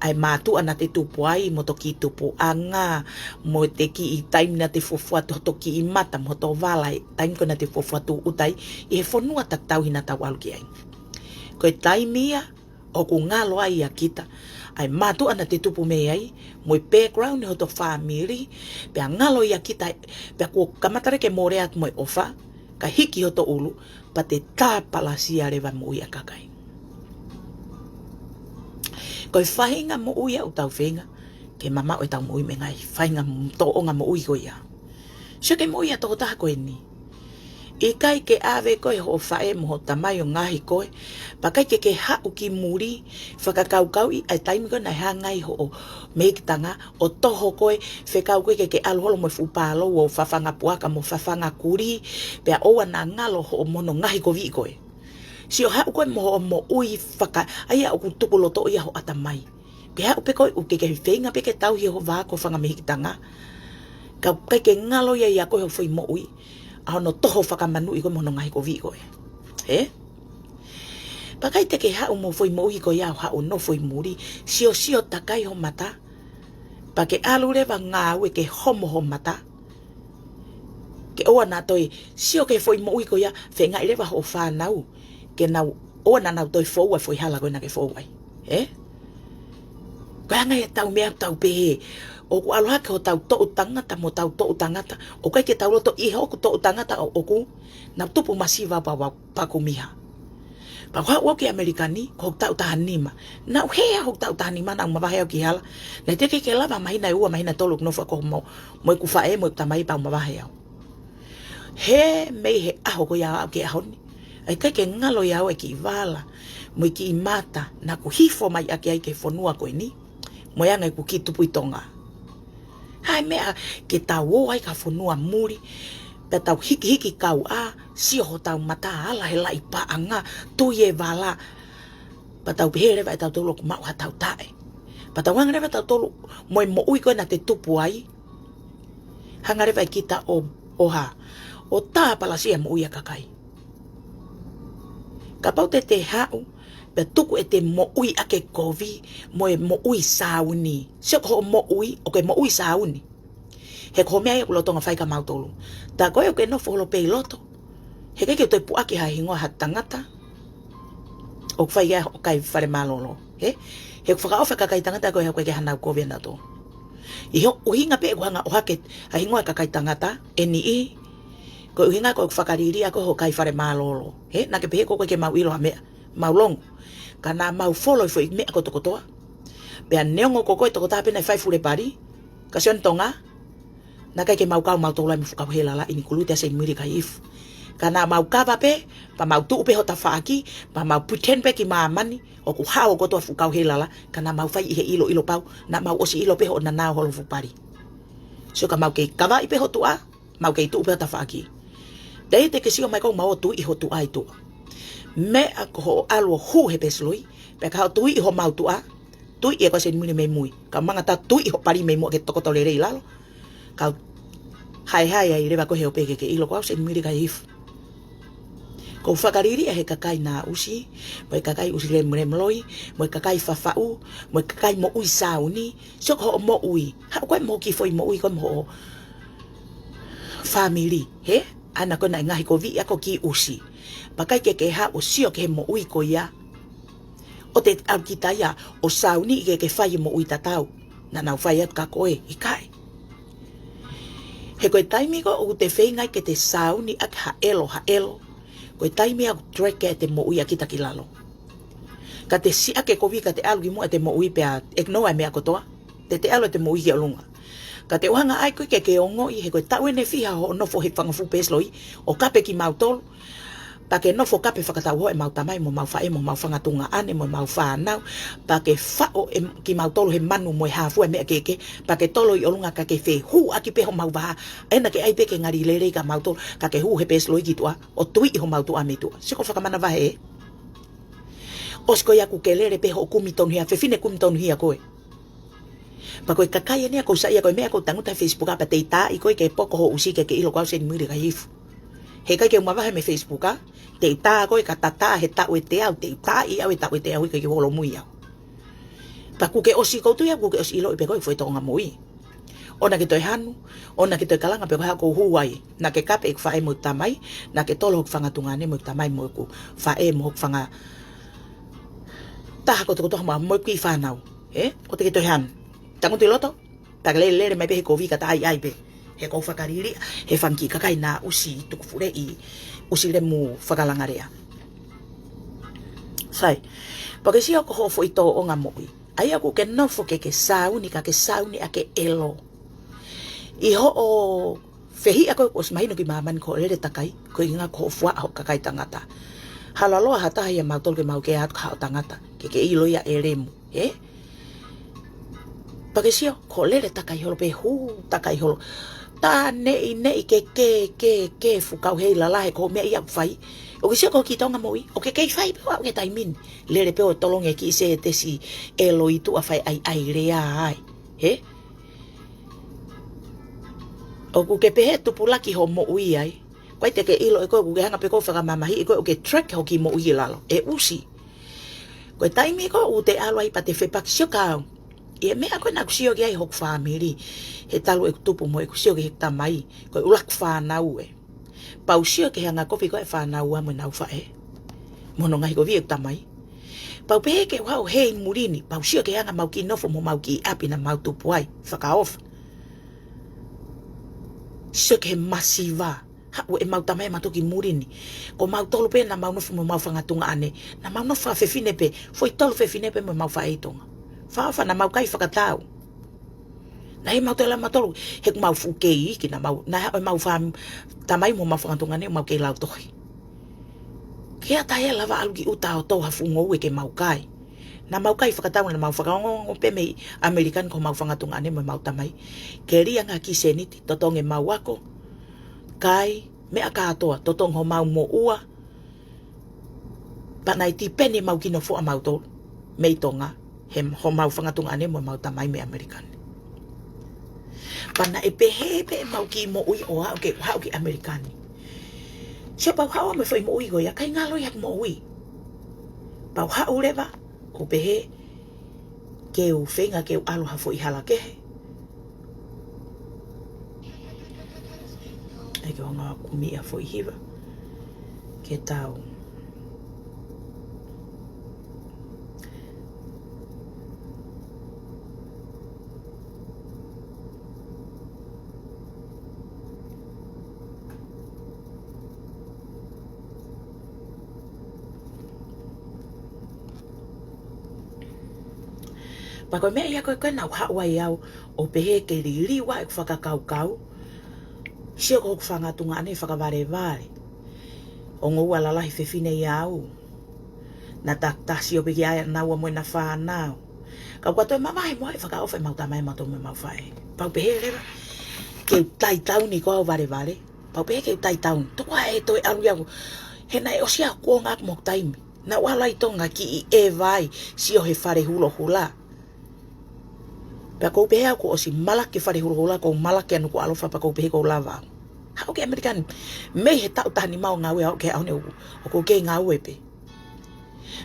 Ai mātua na te tupu ai mo to ki tupu anga. Mo te ki i taim na te fofuatu to ki i mata mo to walai. Taim ko na te fofuatu utai. I he whonua tak tau hina tau alu ki ai. Koe taimia o ku ngalo ai a kita. ai matu ana te tupu me ai mo background ho to family pe ngalo ia kita pe ko kamatare ke more at mo ofa ka hiki ho to ulu pa te tāpala sia rewa mo ia kakai ko fahinga mo ia utau fenga ke mama o tau mo i mengai fahinga to onga mo ui ko ia so ke mo ia to ta ko ni e kai ke ave ko ho fae mo tamai o ngaahi ko pa kai ke ha u ki muri whakakaukau i ai taimi ko na hangai ho meikitanga o toho ko whekau ko ke alholo mo fupalo o whawhanga puaka mo whawhanga kuri pe o na ngalo ho mono ngaahi ko vi ko si o ha ko mo ui whaka ai o tupulo to ia ho atamai pe ha u pe ko u ke whenga pe ke tau hi ho va ko whanga meikitanga ka kai ke ngalo ia ko ho foi mo ui ano toho whakamanu i ko mono ngai ko vi ko pakai te ke ha mo foi mo i ko ia ha no foi muri sio takai ho mata pa ke alure va ngau ke homo ho mata ke o na toi sio ke foi mo i ko ia fenga ile va ho fa nau ke nau o na nau toi fo wa foi hala ko na ke fo wai ka ngai tau me tau pehe o ku aloha ke o tau to tangata mo tau to tangata o kai ke tau loto I ho ku to tangata o ku na tupu masiva pa kumiha pa wa ke amerikani ko tau tahanima na he ho tau tahanima na mabahe o ki hala na te ke lava mahina ua mahina toluk no fa ko mo ku fae mo tamai pa mabahe he me he aho ko ya ke ahoni ai kai ke ngalo ya o ki vala mo ki mata na ku hifo mai ake ai ke fonua ko ni mo ya ngai ku ki tupu Tonga hai mea ke tau ai ka fonua muri pe tau hiki kau si ho tau mata ala he lai paanga tu ye vala pa tau pehe rewa tau tolo ku mau ha tau tae pa tau hanga rewa tau tolo moi mo ui koe na te tupu ai hanga rewa kita o tā palasia mo uia kakai ka pau te hau pe tuku e te mo ui ake kovi mo ui sauni sio ko mo ui o ke mo ui sauni he ko mea ko lotonga fai ka mautolu ta ko ke no folo pe loto he ke te pu ake ha hingo ha tangata o fai ya o kai fare malolo he faka o faka kai tangata ko he ko ke hana ko vena to I ho uhinga pe ko hanga o hake ha hingo ka kai tangata eni ko uhinga ko fakariri ko ho kai fare malolo he na ke pe ko ke mau ilo ha me maulong kana mau follow foi me ko tokotoa pe neongo ko to kota pena fai fure pari ka sion tonga na kai ke mau ka mau tola mi fuka hela la ini kulute Seinimili Ikahihifo kana mau ka pe pa mau tu pe hota faki pa mau pretend pe ki mamani o ku hao ko to fuka hela la kana mau fai he ilo pau na mau osi ilo pe ho na na holo fu pari so ka mau ke kava i pe ho tua mau ke tu pe hota faki dai te ke sio mai ko mau tu I ho tu ai tu me ako alo hu he pesloi pe ka tu I ho mau tua tu I ko Seinimili me mui ka manga ta tu I ho pari me mo ke toko tole rei lalo ka hai ai reba ko he ope ke ilo ko Seinimili Ikahihifo ko fakariri he kakai na usi mo kakai usi le mloi mo kakai fafau mo kakai mo ui sauni so ko mo ui ha ko mo ki foi mo ui ko mo family he ana ko na ngahi ko vi ako ki usi pakai ke ha o sio ke mo ui ko ya o te alkita ya o sauni ke fai mo ui tatau na na fai ka koe I kai he ko taimi ko o te feinga ke te sauni ak ha elo ko taimi ak track ke te mo ui akita kilalo ka te si ake ko vi ka te algi mo te mo ui pe ek no ai me akotoa te alo te mo ui ke olunga ka te wanga ai ko ke ongo I he ko tau ene fiha ho no fo he fanga fu pesloi o kape ki mautol pa ke no fo kape fakatau ho e mau tamai mo mau fae mo mau fanga tunga ane mo mau fa nau pa ke fa o ki mautolo he manu mo ha fu me ke pa ke tolo I olunga ka ke fe hu aki pe ho mau ba ena ke ai pe ke ngari lele ka mautolo ka ke hu he pesloi ki tua o tui ho mau tu ame tu siko fakamana va he osko ya ku kelere pe ho kumiton hia fe fine kumiton hia koe pa koe kakai ene ko sa ia koe me ko tanguta Facebook apa te ta I koe ke poko ho usi ke ilo kwa Seinimili Ikahihifo he kai ke umawa he me Facebook te ta koe ka tata he ta o te au te ta I au ta o te au ke holo mui au pa ku ke osi ko tu ya ku ke osi ilo pe koe foi tonga mui ona ke toi hanu ona ke toi kalanga pe ko huai na ke kape ik fae mo tamai na ke tolo fanga tungane mo tamai mo ku fae mo fanga ta ko to mo ki fa nau o te ke toi han. Tango te loto, taka lere mai pehe ko vika tai ai pe. He ko whakariri, he whanki kakai nā usi tuku fure I usi le mu whakalangarea. Sai, pake si ako hofo I tō o ngā mo'i. Ai aku ke nofo ke sauni, ka ke sauni a ke elo. I ho o fehi ako os mahino ki maman ko lere takai, ko I ngā ko fua ho kakai tangata. Halaloa hata ia mautol ke mau ke hatu ka tangata, ke ilo ia eremu, Pake si ko lere takai holo pe takai holo. Ta nei ke fukau hei la lahe ko mea ia whai. O ke sia ko ki taonga moi. O ke kei whai pewa o ke taimin. Lere peo tolonge ki se te si elo I tua whai ai rea ai. O ku ke pehe tupulaki ho mo ui ai. Koe te ke ilo e koe ku ke hanga pe koe whakamamahi e koe o ke track ho ki mo ui lalo. E usi. Koe taimi koe u te alo ai pa te whepak sio kao. Ia mea koe nā kusio ki ai hoku whamiri. He talu e kutupu mo e kusio ki hekta mai. Koe ulak whanau e. Pau sio ki hanga kopi koe whanau a mo nau whae. Mono ngahi ko vi hekta mai. Pau pehe ke whao hei murini. Pau sio ki hanga mau ki nofo mo mau ki api na mau tupu ai. Whakaofa. Sio ki he masiva. Hau e mau tamai matoki murini. Ko mau tolu pe na mau nofo mo mau whangatunga ane. Na mau nofo a whewhine pe. Foi tolu whewhine pe mo mau whaeitonga. Whaafa na mau kai whakatau. Na he mau te la matolu. He ku mau fukei ki na mau. Na he mau whaam tamai mo mau whangatunga ne mau kei lau tohi. Kia tae lava alu ki uta o tau hafu ngou e ke mau kai. Na mau kai whakatau na mau whakaongo pe me Amerikan ko mau whangatunga ne mo mau tamai. Ke ria ngā ki seniti. Totonge mau ako. Kai mea katoa. Totong ho mau mo ua. Pa nai ti pene mau kino fua mau tolu. Mei tonga. He ho mau whangatunga ane mo mau tamai me Amerikan. Pana e pehe mau ki mo ui o hao ke Amerikani. Sia pau hao me whai mo ui goia, kai ngalo i hak mo ui. Pau hao lewa, o pehe, ke u whenga ke u aloha fo I hala kehe. E ke honga kumia fo I hiwa. Ke tau. Pa koe mea ia koe nau hawai au o pehe ke ririwa e whakakaukau. Sio ko whangatunga ane whakaware vare. O ngou ala lahi whewhine I au. Na taktasi o peki aia naua moe na whanau. Kau katoe mamahe moe whakaofa e mau tamai mato me mau whae. Pau pehe rewa. Keu tai tauni ko au vare vare. Pau pehe keu tai tauni. Toko e toi alu iau. He nai o sia kua ngak mok taimi. Na wala I tonga ki I e vai. Sio he whare hulo hula. Pa kou pehe au ko o si malake whare hula ko malake anu ko alofa pa kou pehe ko lava. Hau ke Amerikan. Mei he tau tahani mau ngawe au ke aune o ko ke ngawe pe.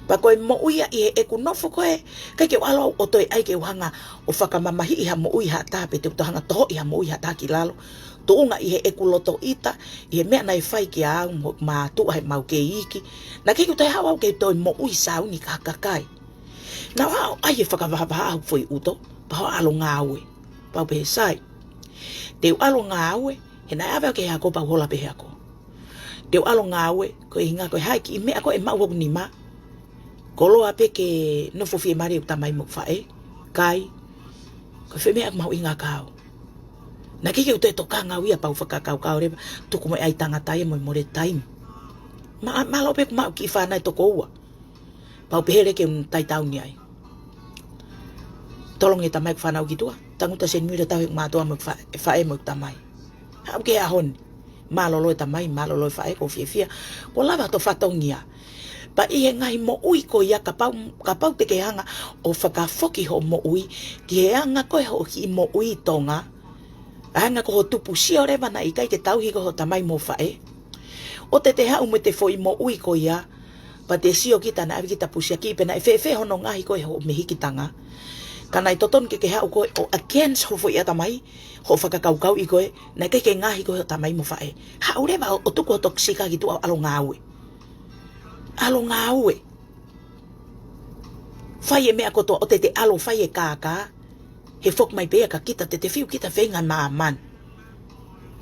Pa koe mo uia I he eku nofo koe. Kai ke alo o toi ai ke uhanga o whakamamahi I ha mo ui ha tāpe te utohanga toho I ha mo ui ha tā ki lalo. Tuunga I he eku loto ita. I he mea nai whai ki au ma tua he mau ke iki. Na ke kutai hau au ke toi mo ui sauni ka kakai. Na hau ai he whakavaha au fwoi uto. Pao alo ngāwe. Pau pehe sai. Teu alo ngāwe. He nai awe ke hako pau hola pehe ako. Teu alo ngāwe. Ko I hinga koe haiki I mea ko e mau waku ni ma. Kolo ape ke nofo fie mari u tamai mo whae. Kai. Ko whi mea mau inga kao. Na kike u te toka ngāwia pau whakakau kao rewa. Tuku mo ai tangatai mo more time. Ma lo pe mau ki whanai toko ua. Pau pehe reke un tai tauni ai. Tolong e tamai whanau ki tua. Tanguta Seinimili tau hek mātua mo whae mo tamai. Hau ke ahon. Malolo e tamai, malolo e whae ko fia. Ko lava to whatongia. Pa I he ngai mo ui ko ia ka pau te ke hanga o whakafoki ho mo ui. Ki he anga koe ho ki mo ui tonga. Hanga ko ho tupu sio rewa na I kai te tauhi ko ho tamai mo whae. O te hau me te fo I mo ui ko ia. Pa te sio kita na awi kita pusia ki pena e whewhe hono ngahi koe ho mehikitanga. Kana I toton ke hau koe o against ho fo ia tamai. Ho whakakaukau I koe. Na ke ngahi koe ho tamai mo whae. Hau rewa o tuku ho toksika ki tu alo ngāwe. Alo ngāwe. Whai e mea kotoa o te alo whai e kākā. He whok mai pēa ka kita te whiu kita whenga māman.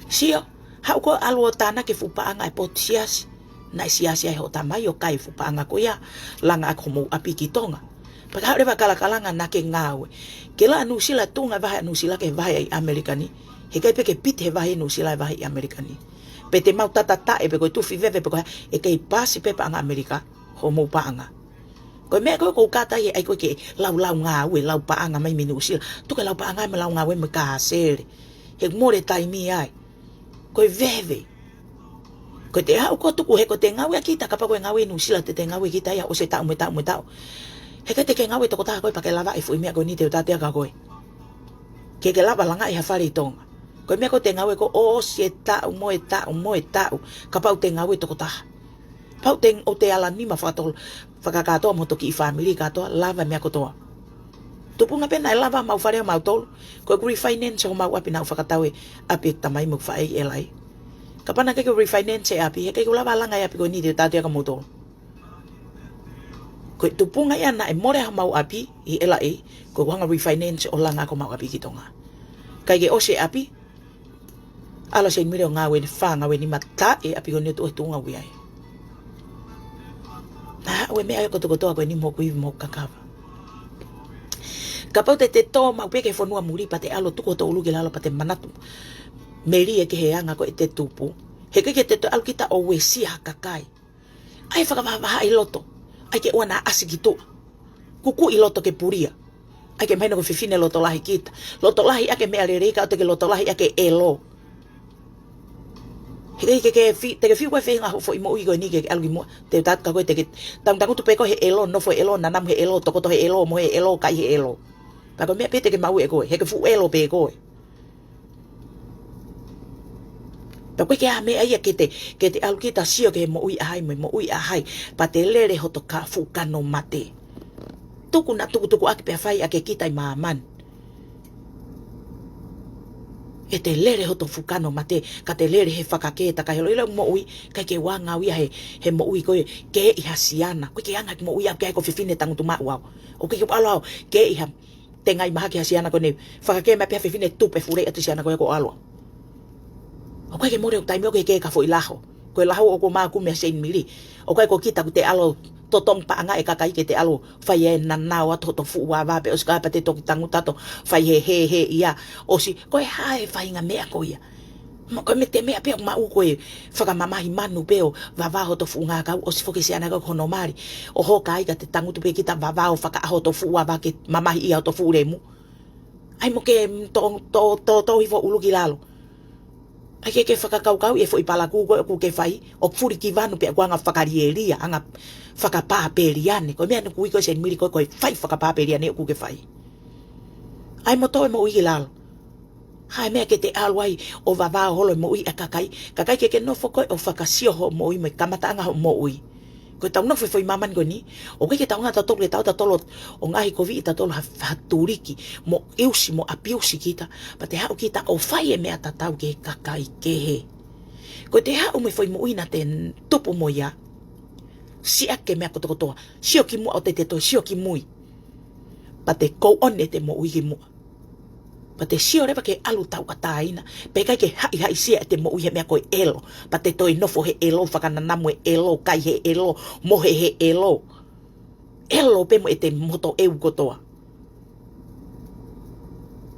Sio, hau ko alo o tāna ke whupaanga e poti siasi. Nai siasi ai ho tamai o kai whupaanga ko ia. Langa ako mou api ki tonga. Paka hau rewa kalakalanga na ke ngāwe. Ke la anu sila tunga vahe anu sila ke vahe ai Amerikani. He kai peke pite he vahe anu sila e vahe i Amerikani. Pe te mau tatata e pe koe tuwhi vewe pe koe e kei pasi pepa anga Amerika ho mou paanga. Koe mea koe kou kātai e ai koe ke lau ngāwe, lau paanga mai minu sila. Tuke lau paanga ai me lau ngāwe me kāsere. He more taimi ai. Koe vewe. Koe te hau ko tuku he ko te ngāwe a kita kapa koe ngāwe inu sila te ngāwe kita ia o se tau me tau me tau. He kai te ke ngāwe toko taha koe pa ke lava e fui mea koe ni te utatea ka koe. Ke lava langa e hawhare i tonga. Koe mea koe te ngāwe ko o se tau moe tau. Ka pau te ngāwe toko taha. Pau te o te ala nima whakakatoa mo toki i family katoa lava mea kotoa. Tupunga pena e lava mau wharea mau tolu. Koe refinance o mau api nau whakatau e api tamai mau whae e lai. Ka pana kei refinance e api, he kei lava langa e api koe ni te tātia ka motolo. Koe tupunga ia na e more ha mau api i ela e, koe wanga refinance o langa ko mau api ki tonga. Kai ke ose api, ala Seinimili o ngāwe ni whanga we ni mata e api koe ni tu e tunga ui ai. Na we mea e kotokotoa koe ni mo kuivi mo kakava. Ka pau te tō mau peke whanua muri pa te alo tuko tō uluki lalo pa te manatu. Meri e ke he anga koe te tupu. He keke te tō alu kita o we siha kakai. Ai whakamaha i loto. Ai ke ua nā asi ki tua. Kuku i loto ke puria. Ai ke maina ko whiwhine loto lahi kita. Loto lahi ake mea rereika o te ke loto lahi ake elo. He ke whiu koe whenga fo i mo ui koe ni ke alu ki mua. Te tātka koe te ke tangu tu peko he elo, nofo he elo, nanam he elo, tokoto he elo, mo he elo, kai he elo. Pako mea pete ke mau e koe, he ke fu elo pe koe. Pako ke a mea ia ke te alu kita sio ke he mo ui ahai mo ui ahai. Pa te lere hoto ka fu kano mate. Tuku na tuku ake pe whai ake kita i maaman. E te lere hoto fu kano mate, ka te lere he whakaketa ka helo ila mo ui, kai ke wanga ui he mo ui koe ke i hasiana. Koe ke anga ki mo ui ake ko whiwhine tangutu mau au. O ke alo au, ke i ha te ngai mahaki hasiana koe ne whakake mea pia whiwhine tupe furei atu siana koe ko aloa. O koe ke more o taimeo ke ka fo i laho. Koe laho o ko maa kumea Seinimili. O koe ko kita ku te alo totong paanga e kakai ke te alo whai e nanao ato to fu wa wape o skapa te toki tangutato whai he ia. O si koe hae whai nga mea koe ia. Koe me te mea peo mau koe whakamamahi manu peo wawaho to fu ngā kau o si whoke siana kau kono mari. O hoka aika te tangutu pe kita wawaho whakaaho to fu wa wake mamahi ia o to fu remu. Ai mo ke to hifo uluki lalo. Ai ke whakakaukau e fo i palaku koe ku ke whai o puri ki vanu pe kua nga whakarieria anga whakapāperiane. Koe mea nuku i koe Seinimili koe whai whakapāperiane o ku ke whai. Ai mo toi mo ui lalo. Hai mea ke te aluai o vavao holo mo ui a kakai. Kakai ke nofo koe o whakasio ho mo ui me kamataanga ho mo ui. Koe tau nofo foi maman koe ni. O koe ke tau ngā tatolo le tau tatolo o ngaahi kovi i tatolo haturiki mo iusi mo apiusi kita. Pa te hau kita o whai e mea tatau ke kakai kehe. Koe te hau me foi mo ui na te tupu mo ia. Si ake mea kotokotoa. Sio ki mua o te toi sio ki mui. Pa te kou one te mo ui ki mua. Pa te sio rewa ke alu tau ataina. Pe kai ke hai sia te mo ui he mea koe elo. Pa te toi nofo he elo, whakananamu he elo, kai he elo, mohe he elo. Elo pe mo e te moto eu kotoa.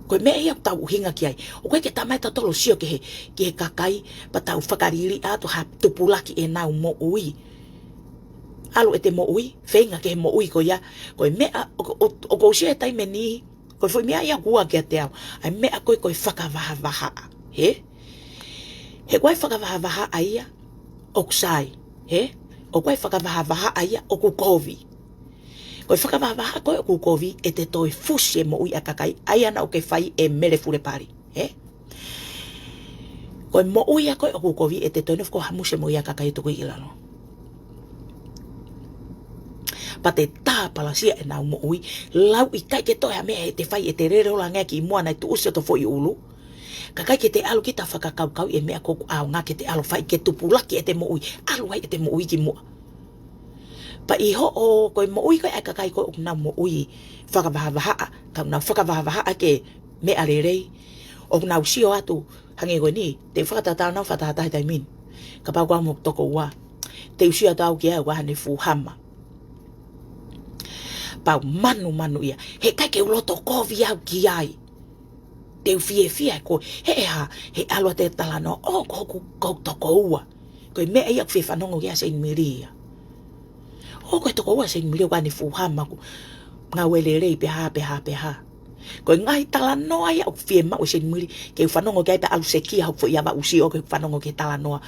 Koe mea ia tau hinga ki ai. O koe ke tamai tatolo sio ke he kakai. Pa tau whakariri ato ha tupulaki e nau mo ui. Alu e te mo ui, whenga ke he mo ui ko ia. Koe mea, o kou sia e taime ni. Koe foi mea ia kua kia te au. Ai mea koe whakavaha. He? He koe whakavaha aia o kusai. He? O koe whakavaha aia o kukovi. Koe whakavaha koe o kukovi e te toi fusi e mo ui a kakai. Ai ana o ke whai e mele fure pari. He? Koe mo ui a koe o kukovi e te toi nofko hamuse mo ui a kakai tuku ilano. Pa te tāpala sia e nau mo ui, lau i kai ke toa mea e te whai e te rere ola ngā ki i mua nei tu usia to fo i ulu. Ka kai ke te alu kita whakakaukau e mea koku aonga ke te alu whai ke tupulaki e te mo ui, alu hai e te mo ui ki mua. Pa iho o koe mo ui koe ai kakai koe o kuna mo ui whakavaha ka una whakavaha ke me arerei o kuna usio atu hange koe ni te whakatatau nau whatahatai tai min ka pau kwa mo toko ua te usio atu au ki au wahane fuhama pau manu ia he kai ke uloto kovi au ki ai te fie ko he alo te talano o ko toko ua koe me ia kwe whanongo kia Seinimili ia o koe toko ua Seinimili wahane fuhama ku ngā welelei peha koe ngaahi talanoa ia o fie mau Seinimili ke whanongo kia pe alu sekia hau fo ia wa usi o ke whanongo ke talanoa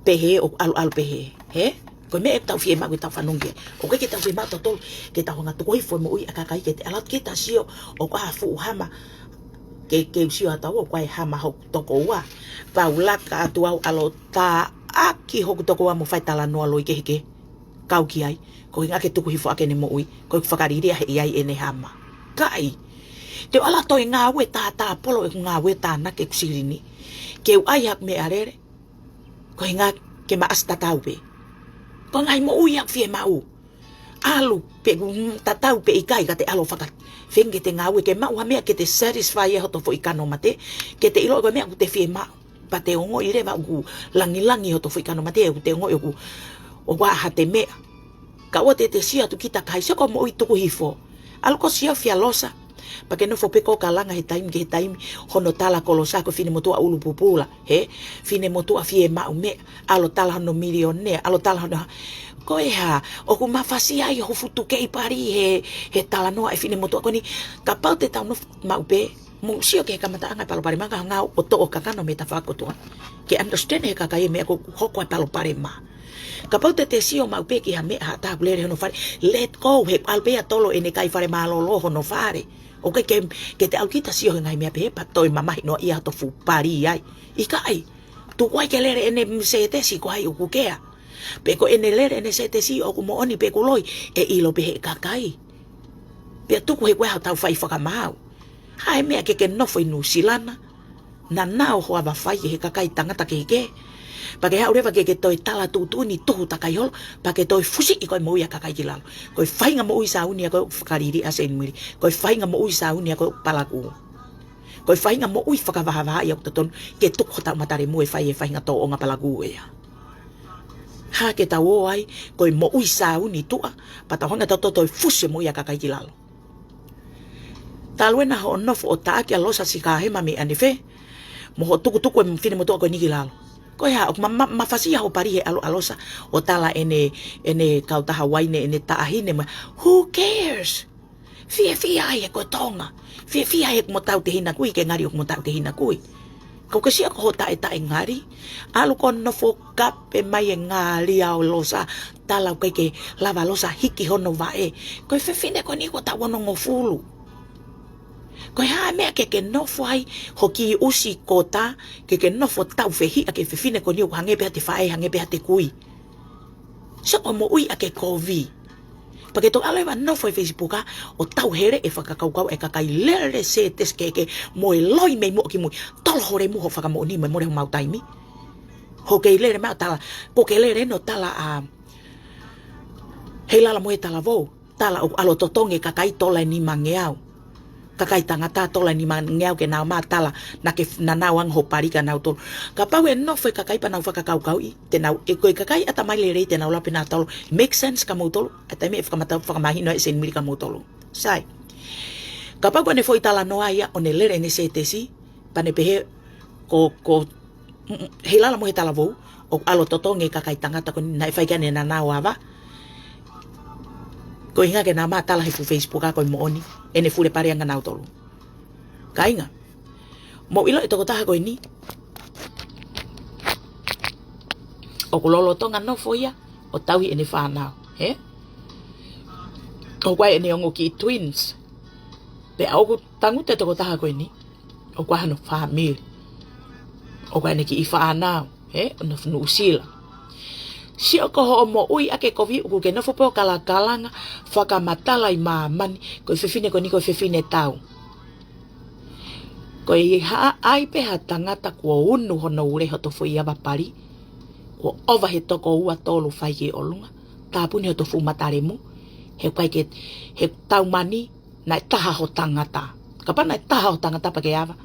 pehe o alu pehe he koe me e tau fie mau ke tau whanongo kia o ke tau fie mau totol ke tau hanga toko hifo mo ui a kakai ke te alat ke ta sio o kwa fuhama ke usio atau o kwa hama hau toko ua paulaka atu au alo ta aki hoku toko ua mo whai talanoa loi ke heke kau ki ai ko inga ke tuku hifo ake ne mo ui ko whakariri he iai ene hama kai te ala toi ngā ue tā polo e ngā ue tā na ke kusirini ke u ai hak me arere ko inga ke maas tatau pe ko ngai mo ui hak fie mau alu pe tatau pe ikai ka te alo whakat whenge te ngā ue ke mau ha mea ke te satisfy e hoto fo ikano mate ke te ilo ko mea ku te fie mau pa te ongo i rewa ku langi hoto fo ikano mate ku te ongo i ku o waha te mea ka o te sia tu kita kai soko mo i tuku hifo alko sia fia losa pa ke no fo peko kalanga he taimi hono tala kolosa ko fine motua ulu pupula he fine motua fie ma me alo tala hono milione alo tala hono ko ha o ku mafasia i ho futu ke i pari he tala no e fine motua ko ni ka pau te tau no ma upe mo sio ke kamata anga palo pare manga nga o to o kakano meta FAKATOKANGA ke understand he kakai me ko hoko palo pare ma kapau te sio mau peki ha me ha ta bulere hono fare let go he albea tolo ene kai fare malolo hono fare o ke te alkita sio ngai me pe pa toi mama no ia to fu pari ai ikai tu kwai ke lere ene se te si kwai u kukea pe ko ene lere ene se te si o ku mo oni pe ku loi e ilo pe kakai pe tu ko he kwa ta fai whakamau hai me ke no foi nu silana na nao ho ava fai he kakai tangata ke pa ke haureva ke toi tala tutu ni tuhu takaiolo pa ke toi fusi i koe moia kakai ki lalo koe whainga mo ui sa uni a koe whakariri a Seinimili koe whainga mo ui sa uni a koe palaku koe whainga mo ui whakavaha i au tatonu ke tuku hota matare mo e whainga tō o ngā palaku ea ha ke tau o ai koe mo ui sa uni tua pa tau hanga tau toi fusi mo ia kakai ki lalo taluena ho nofo o taaki a losa si ka hema me anife mo ho tuku e mwhine mo tua koe niki lalo koe ha, mafasia ho pari he alosa o tala ene kautaha waine ene taahine ma who cares fia ai e koe tonga fia ai e kumo tau te hina kui ke ngari o kumo tau te hina kui kau kesia ko ho tae ngari alu ko nofo kape mai e ngari ao losa tala koe ke lava losa hiki hono vae koe fefine koe ni ko tau ono ngofulu koe haa mea ke nofo ai hoki usi kota ke nofo tau fehi a ke fefine ko niu hange peha te whae hange peha te kui soko mo ui a ke kovi pa ke to alewa nofo e Facebook o tau here e whakakaukau e kakai lere se tes ke mo e loi mei mo ki mui tolo hore mu ho whakamo ni me more ho mau taimi ho ke lere mau tala ko ke lere no tala a hei lala mo e tala vou tala o alo totonge kakai tola ni mangeau kakai tangata tola ni mangeau ke nao matala na ke nanawang ho parika nao tolo ka pau e nofo e kakai pa nao whakakaukau i te nao e koe kakai ata mai le rei te nao lape na tolo make sense ka mau tolo ata me e whakamahino e Seinimili ka mau tolo sai ka pau ne foi tala noa ia o ne lere ne se tesi pa ne pehe ko he lala mo he tala vou o alo totonge kakai tangata ko na e whaika ne nanao ava ko inga ke na matala he fu Facebook ko mo oni ene fure pare anga nau tolu kainga mo ilo e toko taha ko ini o kulolo tonga no foia o tawi ene whanau he o kwai ene ongo ki twins pe au tangu te toko taha ko ini o kwa hano family o kwai ene ki i whanau he o no usila si o ko ho mo ui ake kovi uku ke nofo peo kalakalanga whakamatala i maamani ko i fefine ko ni ko fefine tau ko i haa ai peha tangata kua unu hono ure hoto fo i ava pari ko ova he toko ua tolu whai ki olunga tāpuni ho tofu mataremu, he kai ke he taumani nai taha ho tangata. Ka pa nai taha ho tangata pa ke awa.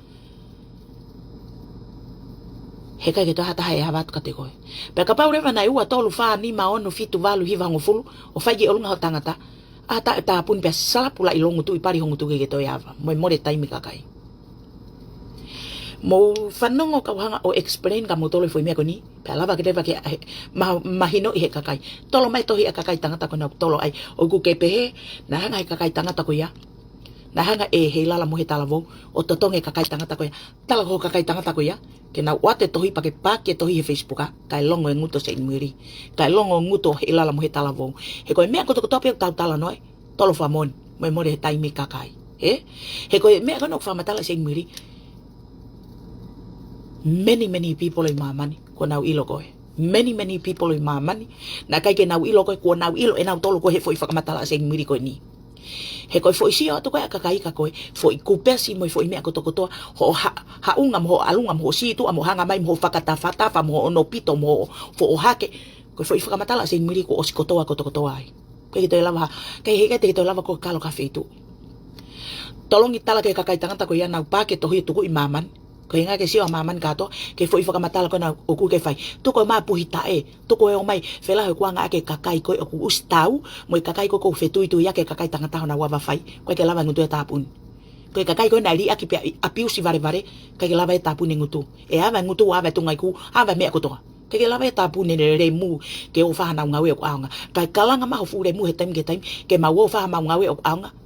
He kai ke toha taha e awa atu ka te koe. Pea ka pau rewa nai ua tolu wha ni ma ono fitu walu hiva hongo fulu, o whai ke olunga ho tangata, a tāpuni pea salapula i longu tu i pari hongo tu ke toi awa. Moe more taimi kakai. Mo whanongo ka wahanga o explain ka mo tolo foi mea ko ni. Pea lava ke rewa ke mahino i he kakai. Tolo mai tohi a kakai tangata ko na tolo ai. O ku ke pehe, na hanga he kakai tangata ko ia. Na hanga e he lala mo he talavou. O totonge kakai tangata ko ia. Tala ko kakai tangata ko ia. Ke na wate tohi pa ke tohi he Facebook a. Kai longo e nguto Seinimili. Kai longo nguto he lala mo he talavou. He koe mea koto topi o tau tala noe. Tolo whamon. Moe more he taimi kakai. He koe mea kono whamatala Seinimili. Many people in my money ko nau ilo koe. Many people in my money. Na kai ke nau ilo koe ko nau ilo e nau tolo koe he foi whakamatala Seinimili koe ni. He koe foi si o to koe a kakai ka koe. Foi kupesi mo foi mea kotokotoa. Ho haunga mo alunga mo si tu mo hanga mai mo whakatawhata mo ono pito mo fo o hake. Koe foi whakamatala Seinimili ko osikotoa kotokotoa ai. Koe te lava kai he te lava ko kalo kafe tu. Tolongi tala ke kakai tangata ko ia nau pa ke tohi tuku i maman. Ko inga ke siwa maman kato ke foi whakamatala ko na oku ke whai. Tuko maa puhita e. Tuko e o mai whela hoi kuanga ake kakai koe oku ustau. Moi kakai ko whetuitu ia ke kakai tangataho na wawa whai. Koe ke lava ngutu e tāpun. Koe kakai koe na ri aki pia apiusi vare. Koe ke lava e tāpun e ngutu. E awa ngutu awa tungai ku. Awa mea kotoa. Koe ke lava e tāpun e re mu ke o whahana ungawe o aonga. Pai kalanga maho fure mu he taim ke taim. Ke mau o whahama ungawe o aonga.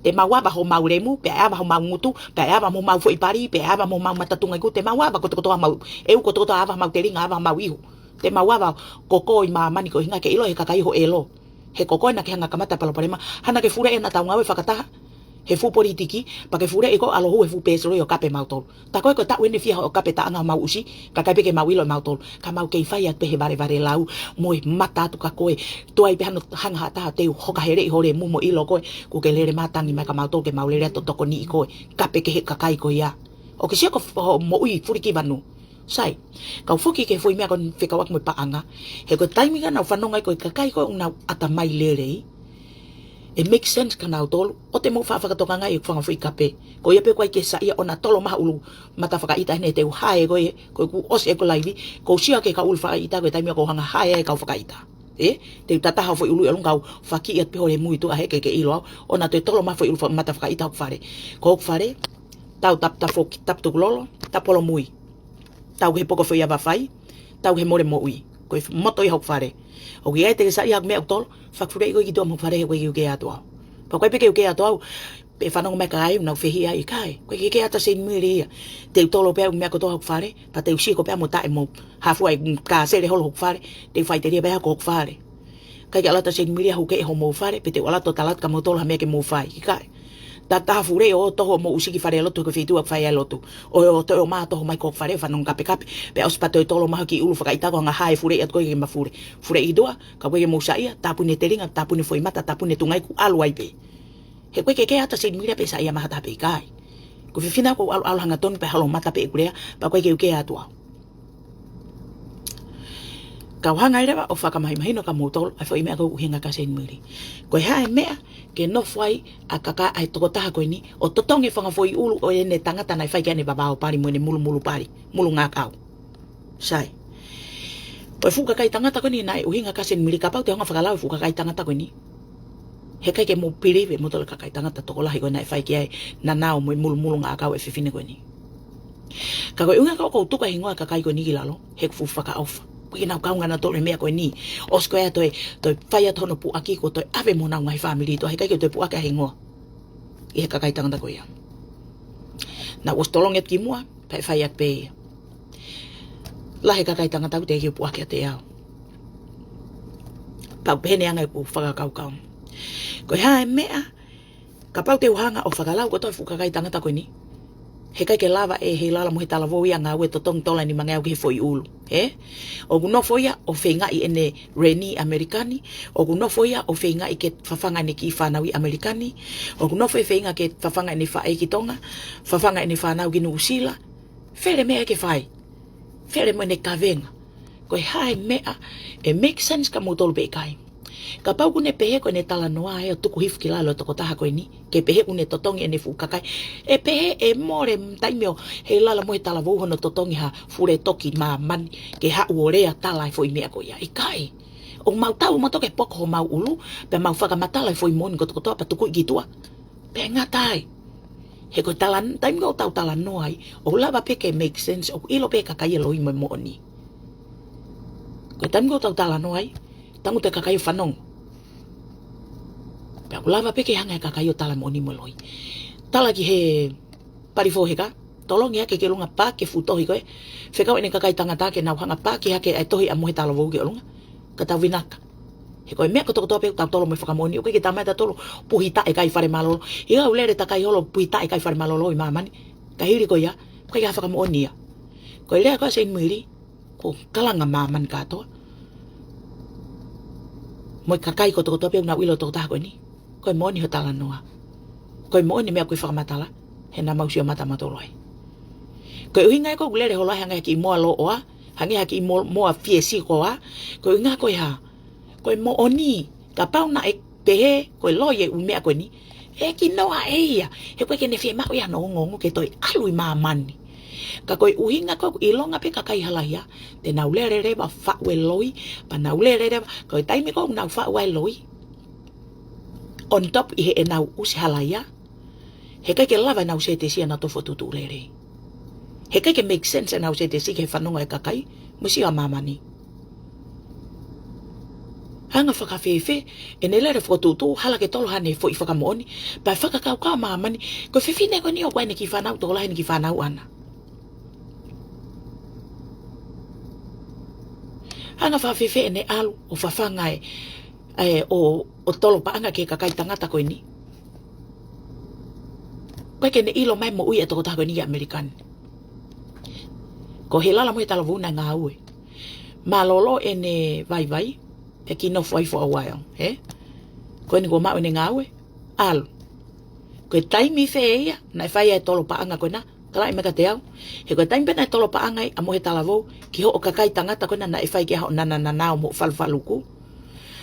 Te mawa ba ho mau remu, pe ava ho mau ngutu, pe ava mo mau foi pari, pe ava mo mau matatunga ku, te mawa ba kotokotoa mau. Eu kotokotoa ava mau teringa, ava mau ihu. Te mawa ba koko i mani ko hinga ke ilo he kakai ho elo. He koko na ke hanga kamata palo parema, hana ke fure e na taungawe whakataha. He fu politiki, pa ke fure e ko alohu he fu pesro o kape mau tol. Ta koe ko ta wene fia o kape ta anga mau usi, ka kape ke mau ilo mau tol. Ka mau ke fai at pehe vare lau, moi mata tu ka koe. Tuai pe hanga ta te hoka here i hore mu mo ilo koe, ku ke lere matangi mai ka mau tol ke mau lere to toko ni i koe. Kape ke he kakai ko ia. O ke sia ko mo ui furiki vanu. Sai, kau fuki ke foi mea kon whekawak mo paanga. He ko taiminga nau whanongai ko i kakai ko nau atamai lerei. It makes sense ka nau tolu. O te mo FAKATOKANGA i whanga fui kape. Ko ia pe koe ke sa ia o na tolo maha ulu mata whakaita hene te uhae koe ku osi e ko laivi. Ko sia ke ka ulu whakaita koe taimia ko hanga hae e kau whakaita. Te tataha foi ulu alung kau whaki'ia pe hore mui tu a heke ke ilo. O na te tolo maha foi ulu mata whakaita hok whare. Ko hok whare, tau tap tu lolo, tapolo mui. Tau he poko foi ava whai, tau he more mo ui. Koe moto i hok whare. O ki ai te sa i hak mea utolo, whakfure i koe ki tua mo whare he koe ki uke atua. Pa koe peke uke atua, pe whanongo mea kai, unau whehi ai kai. Koe ki uke ata Seinimili ia. Te utolo pea mea kotoa hok whare, pa te usi ko pea mo tae mo hafu ai ka sere holo hok whare, te whaiteria pea ko hok whare. Kai ki alata Seinimili a huke e ho mo whare, pe te walato talat ka mo tolo ha mea ke mo whai, ki kai. Ta fure o toho mo usiki fare lotu ko fitu ak fai lotu o to ma toho mai ko fare fa non kape pe os pato tolo ma ki ulu fakaita ko nga hai fure at ko ke ma fure i doa ka ko mo saia ta pune teringa ta pune foi mata ta pune tungai ku alu ai pe he ko ke ata Seinimili pe saia ma ta pe kai ko fina ko alu hanga ton pe halo mata pe kurea pa ko ke atua ka hanga ira o whakamahimahino ka motolo ai foi mea ko hinga ka Seinimili ko hae mea ke no fai a kaka ai tokotaha koe ni o totonge whanga foi ulu o ene tangata nai whai kene babao pari mo ene mulu pari mulu ngākau sai o e fuka kai tangata koe ni nai uhinga ka Seinimili ka pau te honga whakalau fuka kai tangata koe ni he kai ke mo piriwe mo tole kakai tangata tokolahi koe nai whai ki ai na nao mo mulu ngākau e whiwhine koe ni ka koe unga kau tuka hingoa kakai koe ni kilalo he kufu whaka aufa koe nau kaunga na tole mea koe ni os koe a toi whai atono pu aki ko toi ave mo nau ngai family to he kai ke toi pu aki a hingoa i he kakai tangata koe ia na os tolong et ki mua pai whai at pe lahi kakai tangata ku te ki pu aki a te au pau pene angai pu whakakau koe hae mea ka pau te uhanga o whakalau ko toi fu kakai tangata koe ni he kai ke lava e he lala mo he tala vo ia ngā ue to tong tola ni mangau ki he foi ulu o kuno foia o whenga i ene reni Amerikani o kuno foia o whenga i ke whawhanga ni ki whanawi Amerikani o kuno foia whenga ke whawhanga ni whae ki tonga whawhanga ni whanau ki Nusila where mea ke whai where mo ne kavenga koe hae mea e make sense ka mo tolu pe kai Ka pau kune pehe ko ne tala noa e o tuku hifki lalo toko taha koe ni. Ke pehe kune totongi e ne fu kakai. E pehe e more taimeo he lala mohe tala vau hono totongi ha fure toki maa mani. Ke ha uorea tala e fo i mea ko ia. I kai. O mau tau matoke poko ho mau ulu. Pe mau whakamatala e fo i moni ko toko toa pa tuku i gitua. Pe ngatai. He ko tala, taimeo tau tala noa ai. O lava peke make sense. O ilo pe kakai e loi mo moni. Ko taimeo tau tala noa ai. Tangu te kakai whanong. Pea lava peke hanga e kakai o tala moni mo loi. Tala ki he parifo heka. Tolongi hake ke lunga pā ke futohi koe. Whekau ene kakai tangata ke nau hanga pā ke hake ai tohi a mohe tala vau ke o lunga. Ka tau winaka. He koe mea ko toko toa peo tau tolo mo whakamoni. O koe ke tamai ta tolo puhita e kai whare malolo. Higa ulere ta kai holo puhita e kai whare malolo i mamani. Ka hiri koe ia. Koe ke ha whakamoni ia. Koe lea koe Seinimili. Ko kalanga mamani katoa. Moi kakai ko toko toa peo na wilo toko taha koe ni. Koe moni ho tala noa. Koe moni mea koe whakamatala. He na mausio mata matolo ai. Koe uhinga e ko gulere ho lai hanga haki i moa lo oa. Hangi haki i moa fiesi ko a. Koe uhinga koe ha. Koe mo oni. Ka pau na e pehe. Koe loie u mea koe ni. E ki noa e ia. He koe kene fie mau ia no ngongo ke toi alu i maa mani. Ka koe uhinga koe ilonga pe kakai halahia. Te naulere reba whaue loi. Pa naulere reba. Koe taimi koe nau whaue loi. On top i he e nau usi halahia. He kai ke lava nau se te sia na tofo tutu lere. He kai ke make sense nau se te si ke whanonga e kakai. Musi a mamani. Hanga whakawhewhe. E ne lere whakatutu. Hala ke tolo hane fo i whakamoni. Pa whakakau ka mamani. Koe whiwhine koe ni o koe ne ki whanau. Toko lahi ne ki whanau ana. Hanga whawhewhe e ne alu. O whawhanga o tolo paanga ke kakai tangata koe ni. Koe ke ne ilo mai mo ui e toko taha koe ni Amerikan. Ko he lala mo e tala vuna ngā ue. Ma lolo e ne vai. E ki no fwai for a while. He? Koe ni ko mau e ne ngā ue. Alu. Koe taimi whee ia. Na e whai e tolo paanga koe na. Kala e meka te au. He koe taimi pena e tolo paanga a mo he tala vau. Ki ho o kakai tangata koe na e whai ke hao nana o mo faluku.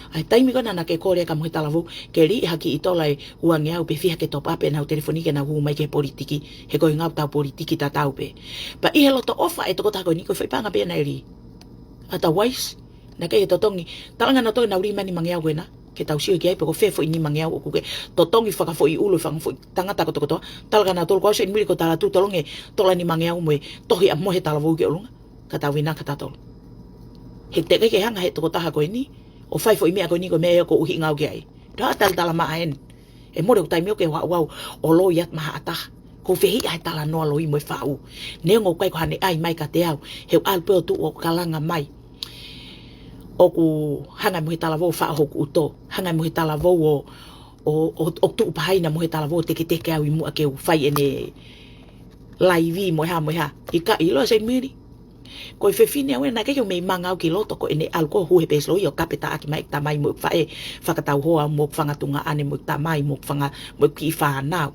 Ai taimi kona na ke kore ka mohi tala vau. Ke ri haki i tola e uange au pe fiha ke top up e nau telefoni ke na hu mai ke politiki. He koe ngau tau politiki ta tau pe. Pa i he loto ofa e toko tako ni koe whaipanga pe na eri. Otherwise, na kei e totongi. Talanga na toi na uri mani mangeau koe na. Ke tau siu ki ai pe ko whefo i ni mangeau o kuke. Totongi whakafo i ulu whakafo i tangata ko toko toa. Talanga na tolo kwa Seinimili ko tala tu tolonge tola ni mangeau mo e tohi a mohe tala vau ke olunga. Ka tau wina ka tatolo. He te ke hanga he toko taha koe ni. O whai fo i mea koe ni koe mea ko uhi ngau ke ai. Raa tala maa en. E more o taimio ke wau o lo iat maha ataha. Ko whehi ai tala noa lo i moe whau. Neo ngau kai ko hane ai mai ka te au. Heu alpeo tu o kalanga mai. O ku hanga mohe tala vau wha hoku uto. Hanga mohe tala vau o tu upahaina mohe tala vau teke au i mua ke u whai ene laivi moe ha. I ka ilo Seinimili. Koe whewhine au e na kei o mei mangau ki loto ko ene alko huhe peslo i o kape ta aki mai ta mai mo whae whakatau hoa mo whangatunga ane mo ta mai mo ki whanau.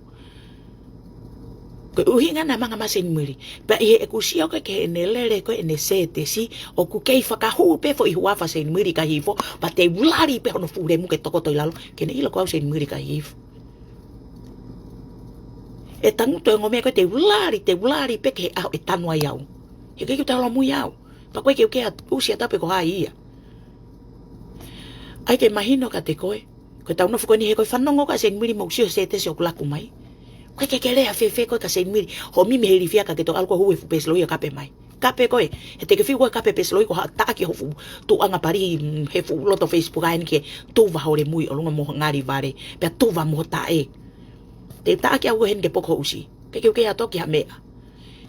Koe uhinga na manga ma Seinimili. Pa i he e kusia o ke ene lere koe ene se te si o ku kei whakahu pe fo i huafa Seinimili Ikahihifo pa te ulari pe hono fure mu ke tokoto i lalo ke ne ilo ko au Seinimili Ikahihifo. E tanguto e ngomea koe te ulari pe ke au e tanua i au. He kei tau la mui au. Pa koe keu kea usia tape ko hai ia. Ai ke mahino ka te koe. Koe tau nofu koe ni he koe whanongo ka Seinimili mo usio se te se o kulaku mai. Koe ke lea whewhe koe ka Seinimili. Ho mimi heri whiaka ke to alko huwe fu pesloi o kape mai. Kape koe. He te ke whiu koe kape pesloi ko taaki ho fu tu anga pari he fu loto Facebook aini ke tuwa hore mui o lunga mo ngari vare. Pea tuwa mo tae. Te taaki au hen ke poko usi. Ke keu kea toki ha mea.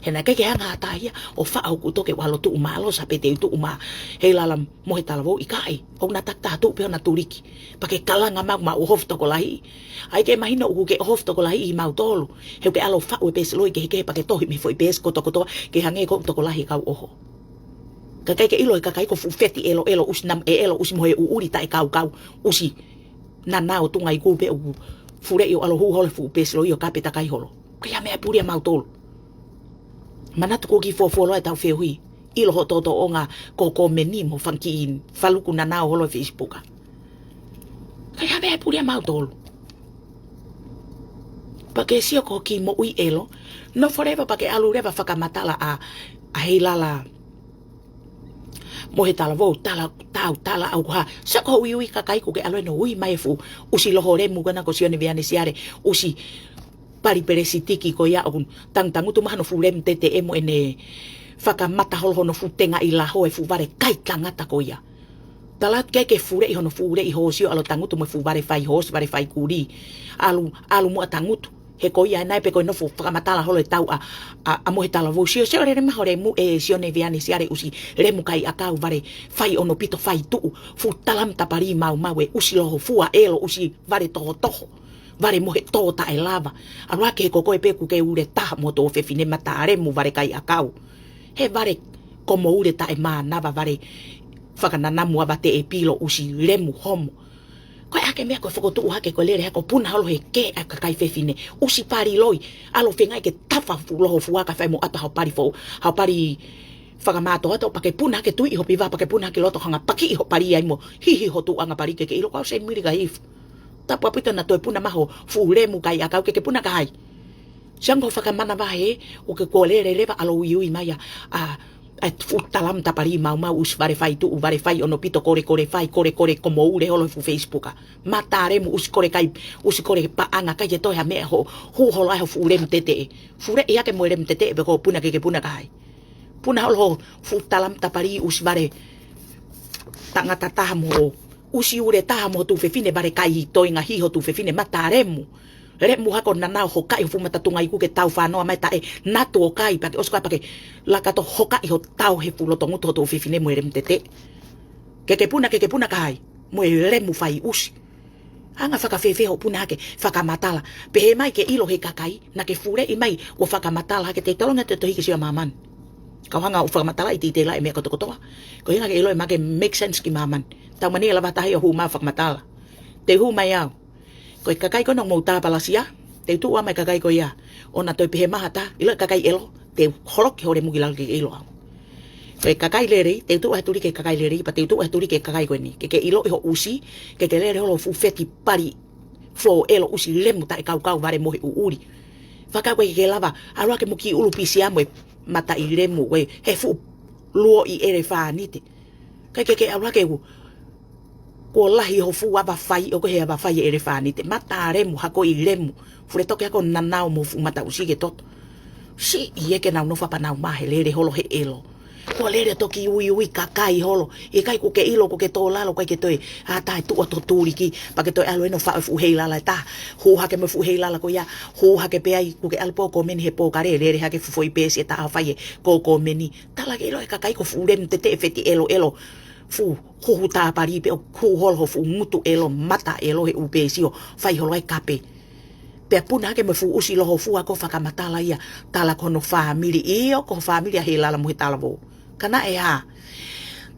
He na keke hanga atahia o whaau ku toke walo tu umalo sa pe te tu uma hei lala mohe tala vau i kai o na takta tu pe na turiki pa ke kalanga ma o hof toko lahi ai ke mahino u ke hof toko lahi i mau tolu he ke alo whaau pes loi ke pa ke tohi me foi pes ko toko ke hange ko toko lahi kau oho ka ke ilo ka kai ko fu feti elo usnam elo us mohe u uri ta kau usi na nao tu ngai ku pe u fure yo alo hu hole fu pes loi o kape ta kai holo ke ya me puria mau tolu manatu ko ki fo lo ta fehui ilo ho toto onga ko meni mo fanki faluku na na holo Facebook Kai hawe puria mautolu. Pake sio ko ki mo ui elo. No forever pake alu reva whakamatala a heilala. Mohe tala vou, tala au ha. Sako ui kakai kuke aloe no ui mai fu. Usi loho remu gana ko sione viane siare. Usi pari peresitiki ko ia on tangutu mahano fu rem tete emo ene whakamata holo no fu tenga i la hoe fu vare kai kangata ko ia. Talat keke fure i hono fure i hosio alo tangutu mo fu vare fai hos vare fai kuri. Alu mua tangutu. He ko ia nai pe ko no fu whakamatala holo e tau a mohe tala vou sio sio re mahore mu e sione viane siare usi remu kai akau vare fai ono pito fai tuu fu talam tapari mau e usi loho fua elo usi vare toho vare mohe tota e lava alua ke koko e peku ke ure taha mo to ofefine mata remu vare kai akau he vare komo ure ta e nava vare whakananamu abate e pilo usi remu homo. Koe ake mea koe whakotu hake koe lere hako puna halo he ke a kakai fefine. Usi pari loi. Alo whengai ke tafa loho fuaka whai mo ata hao pari fo. Hao pari whakamato ato pake puna hake tui iho piwa pake puna hake loto hanga paki iho pari ai mo. Hihi hotu anga pari ke ilo kau Seinimili Ikahihifo. Tapu apita na toe puna maho furemu kai akau ke puna kai. Siango whakamana wahe o ke koe lere rewa alo ui maya talam tapari mau us vare fai tu vare fai ono pito kore fai kore como ure holo fu Facebook matare mu us kore kai us kore pa anga kai to ha me ho holo ho fu rem tete fure ia ke mo rem tete be ko puna ke puna kai puna holo fu talam tapari us vare tanga tata mo usi ure ta mo tu fefine vare kai to ngaahi ho tu fefine matare mu re mu hako na nao hokai fu mata tunga iku ke tau whanoa mai tae natu o kai pake osko pake laka to hokai ho tau he pulo tongu to fifine mo rem tete ke puna kai mo remu fai usi anga whakawhewe ho puna hake whakamatala pehe mai ke ilo he kakai na ke fure i mai o whakamatala hake te tolonga te tohiki siya maman kau hanga o whakamatala i tite la e mea kotokotoa ko hinga ke ilo e make make sense ki maman tau mani ala watahi o huma whakamatala te huma iau koe kakai kono mo ta palasia te tu mai kakai ko ia ona toi pehe mahata ilo kakai elo te holok hore mugilal ke ilo koe kakai leri te tu aturi ke kakai leri pa te tu aturi ke kakai ko ni ke ilo ho usi ke leri holo fu feti pari flo elo usi lemu ta kau vare mohi uuri faka koe ke lava alua ke muki ulu pisia mo mata i lemu we he fu luo i ere fa nite ke alua ke ko lahi ho fu aba fai o ko he aba fai ere fani te mata remu hako i remu fure toke ako nanao mo fu mata usi ke tot si ie ke nau no fa panau mahe lere holo he elo ko lere toki ui kakai holo e kai ko ke ilo ko ke to lalo ko ke toi a tae'iloa to turiki pa ke toi alo no fa fu heilala ta hu hake mo fu heilala ko ya hu hake pe ai ko ke alpo ko men he po kare lere hake fu foi pesi ta fai ko meni tala ke ilo e kakai ko fu rem te feti elo fu hohu tā pari pe o ku holo fu mutu elo mata elo he upesio fai holo ai kape pe puna ke me fu usi loho fu ako whakamatala ia tala kono family io ko family he lala mo he tala vo kana e ha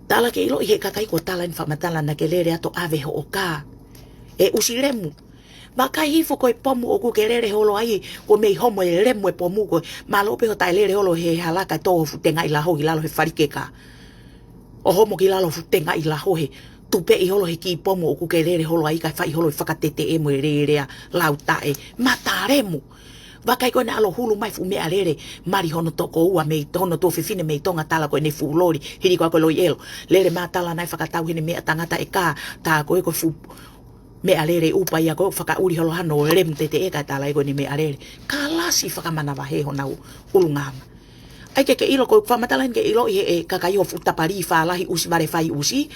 tala ke ilo he kakai ko tala in whamatala na ke lere ato ave ho oka e usi remu Ikahihifo ko pomu o ku ke lere holo ai ko mei homo e remu e pomu ko malope ho tai lere holo he halaka to fu tenga ila ho ilalo he farikeka o homo ki lalo futenga i la hohe tupe i holo he ki pomo o kuke lere holo ai kai fai holo i whakatete e mo e rerea lautae mataremu wakai koe na alo hulu mai fu mea lere mari hono toko ua mei hono to fefine mei tonga tala koe ne fu lori hiri koe koe loi elo lere matala nai whakatau hene mea tangata e ka tā koe koe fu mea lere upa ia koe whakauri holo hano rem tete e kai tala e koe ne mea lere ka lasi whakamana wahe hona ulungama ai ke ilo ko whamatalahin ke ilo e kakai ho futapari lahi usi vare fai usi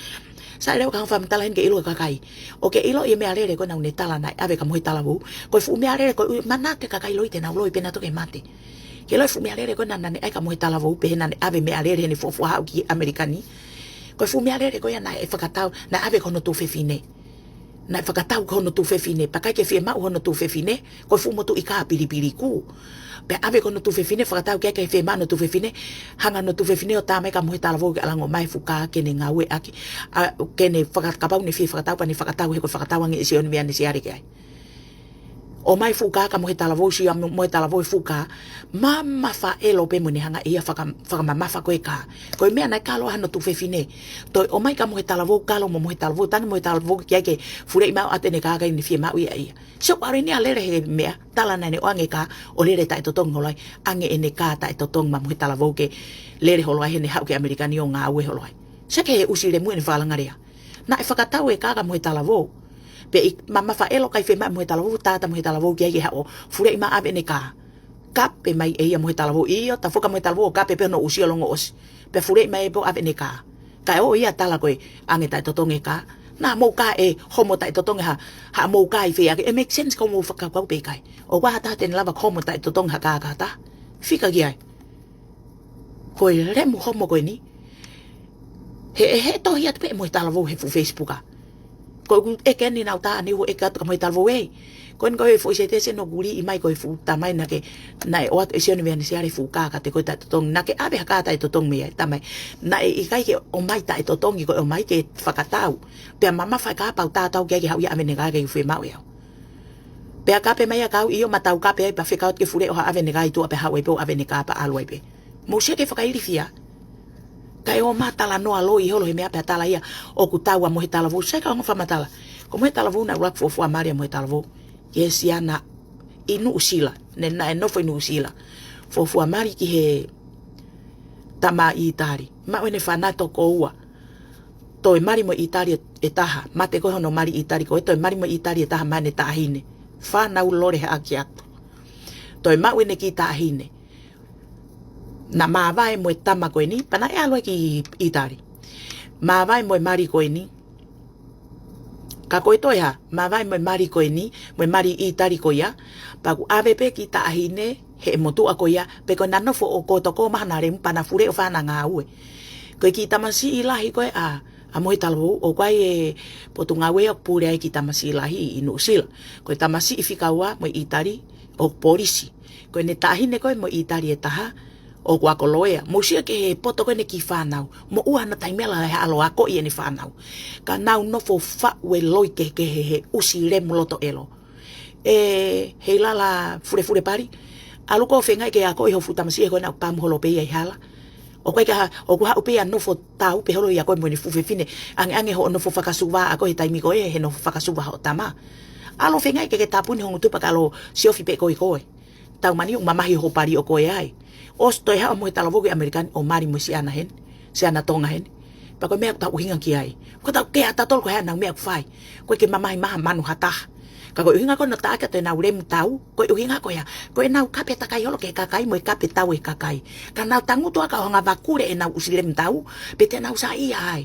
sa leo ka whamatalahin ke ilo kakai o ke ilo e mea lere ko na une tala nai ave ka mohi tala wu ko fu mea lere ko mana ke kakai loi te na loi pena to ke mate ke loi fu mea lere ko na nane ai ka mohi tala wu pe nane ave mea lere ne fofu hau ki amerikani ko fu mea lere ko ya na e whakatau na ave kono tu fefine na whakatau kono tu fefine pakai ke fie mau hono tu fefine ko fu motu i ka piripiri ku pe ave kono tu fefine whakatau ke fe mano tu fefine hanga no tu fefine o tāmai ka mohi tala vau ke alango mai fuka kene ngawe aki kene whakatau ne fie whakatau pa ne whakatau he ko whakatau angi isi oni mea ne si ari ke ai O mai fuka ka mo he talavou si mo he talavou fuka mama fa elo pe mo ni hanga ia faka mama fa ko ka ko me ana kalo hano tu fefine to o mai ka mo he talavou kalo mo he talavou tan mo he talavou ke fure ma atene ka ni fie ma ia so pare ni alere he me tala na ne o ange ka o lere ta to tong holai ange ene ka ta to tong ma mo he talavou ke lere holai he ne ha ke amerikani o nga we holai se ke usile mo ni fala ngaria na fakatau e ka mo he talavou pe mama fa elo kai fe ma mo talavou tata mo talavou ke ha o fure ma ave ne ka kape mai e mo talavou io ta foka mo talavou kape pe no usi longo os pe fure mai bo ave ne ka o ia tala ko ange ta totonge ka na mo ka e homo ta totonge ha mo kai fe e make sense ko mo faka ko pe kai o wa ta ten lava homo ta totonge ha ka ta fika gi ai ko re mo homo ko ni he to ia pe mo talavou he fu facebook ko e ken ni nauta ni ho e ka mo talvo e kon ko e fo se te se no guri i mai ko e fu ta mai na ke na o at e se no ven se ari fu ka te ko ta tong na ke ave ka ta tong me ta mai na e kai ke o mai ta tong ko o mai ke fakatau pe mama fa ka pa ta ta ke ha ya ave ne ga ke fu ma we pe ka pe mai ka i o matau ka pe pa fe ka ke fure o ave ne ga i tu pe ha we pe ave ne ka pa alwe pe mo se ke fa ka i fia kai o matala no alo i holo he mea pe tala ia o ku taua mo he talavou se ka ngofa matala ko mo he talavou na rock for maria mo he talavou yes yana inu usila ne na no foi no usila for mari ki he tama i tari ma wene fanato ko ua to e mari mo itali e taha mate ko no mari itali ko to e mari mo itali e taha mane tahine fa na ulore akiato to e ma wene ki tahine na mawai mo tama ko ni pana e alo ki itari mawai mo mari ko ni ka ko to ya mawai mo mari ko ni mo mari itari ko ya pa ku ave pe ki tahine he mo tu ako ya pe ko nano fo o ko to ko ma na re pana fure o fa na nga ue ko ki tamasi ilahi ko a mo talvo o kwai e potunga we o pure ai ki tamasi ilahi inu sil ko tamasi ifikawa mo itari o polisi ko ne tahine ko mo itari e taha o kwa koloea mo sia ke poto ko ne ki fanau mo ua na taimela ha alo ako i ne fanau ka nau no fo fa we loi ke he usire moloto elo he la fure pari alu ko fenga ke ako i ho futa masi ko na pam holo pe ai hala o ko ka o ko pe no fo tau pe holo ya ko mo ni fufe fine ange ho no fo fakasuva ako he taimi ko he no fakasuva ho tama alo fenga ke tapuni ho tu pa kalo siofi pe ko tau mani o mamahi ho pari o ko ai os to ha mo talavo ke american o mari mo si ana hen si ana tonga hen pa ko me ta uhinga ki ai ko ta ke ata tol ko ha na me fai ko ke mama ma manu hata ka ko uhinga ko no ta ka te na ure mtau ko uhinga ko ya ko na kape ta kai holo ke kakai mo kape tau e kakai ka na tangu to ka nga bakure e na usile mtau pe te na usa ai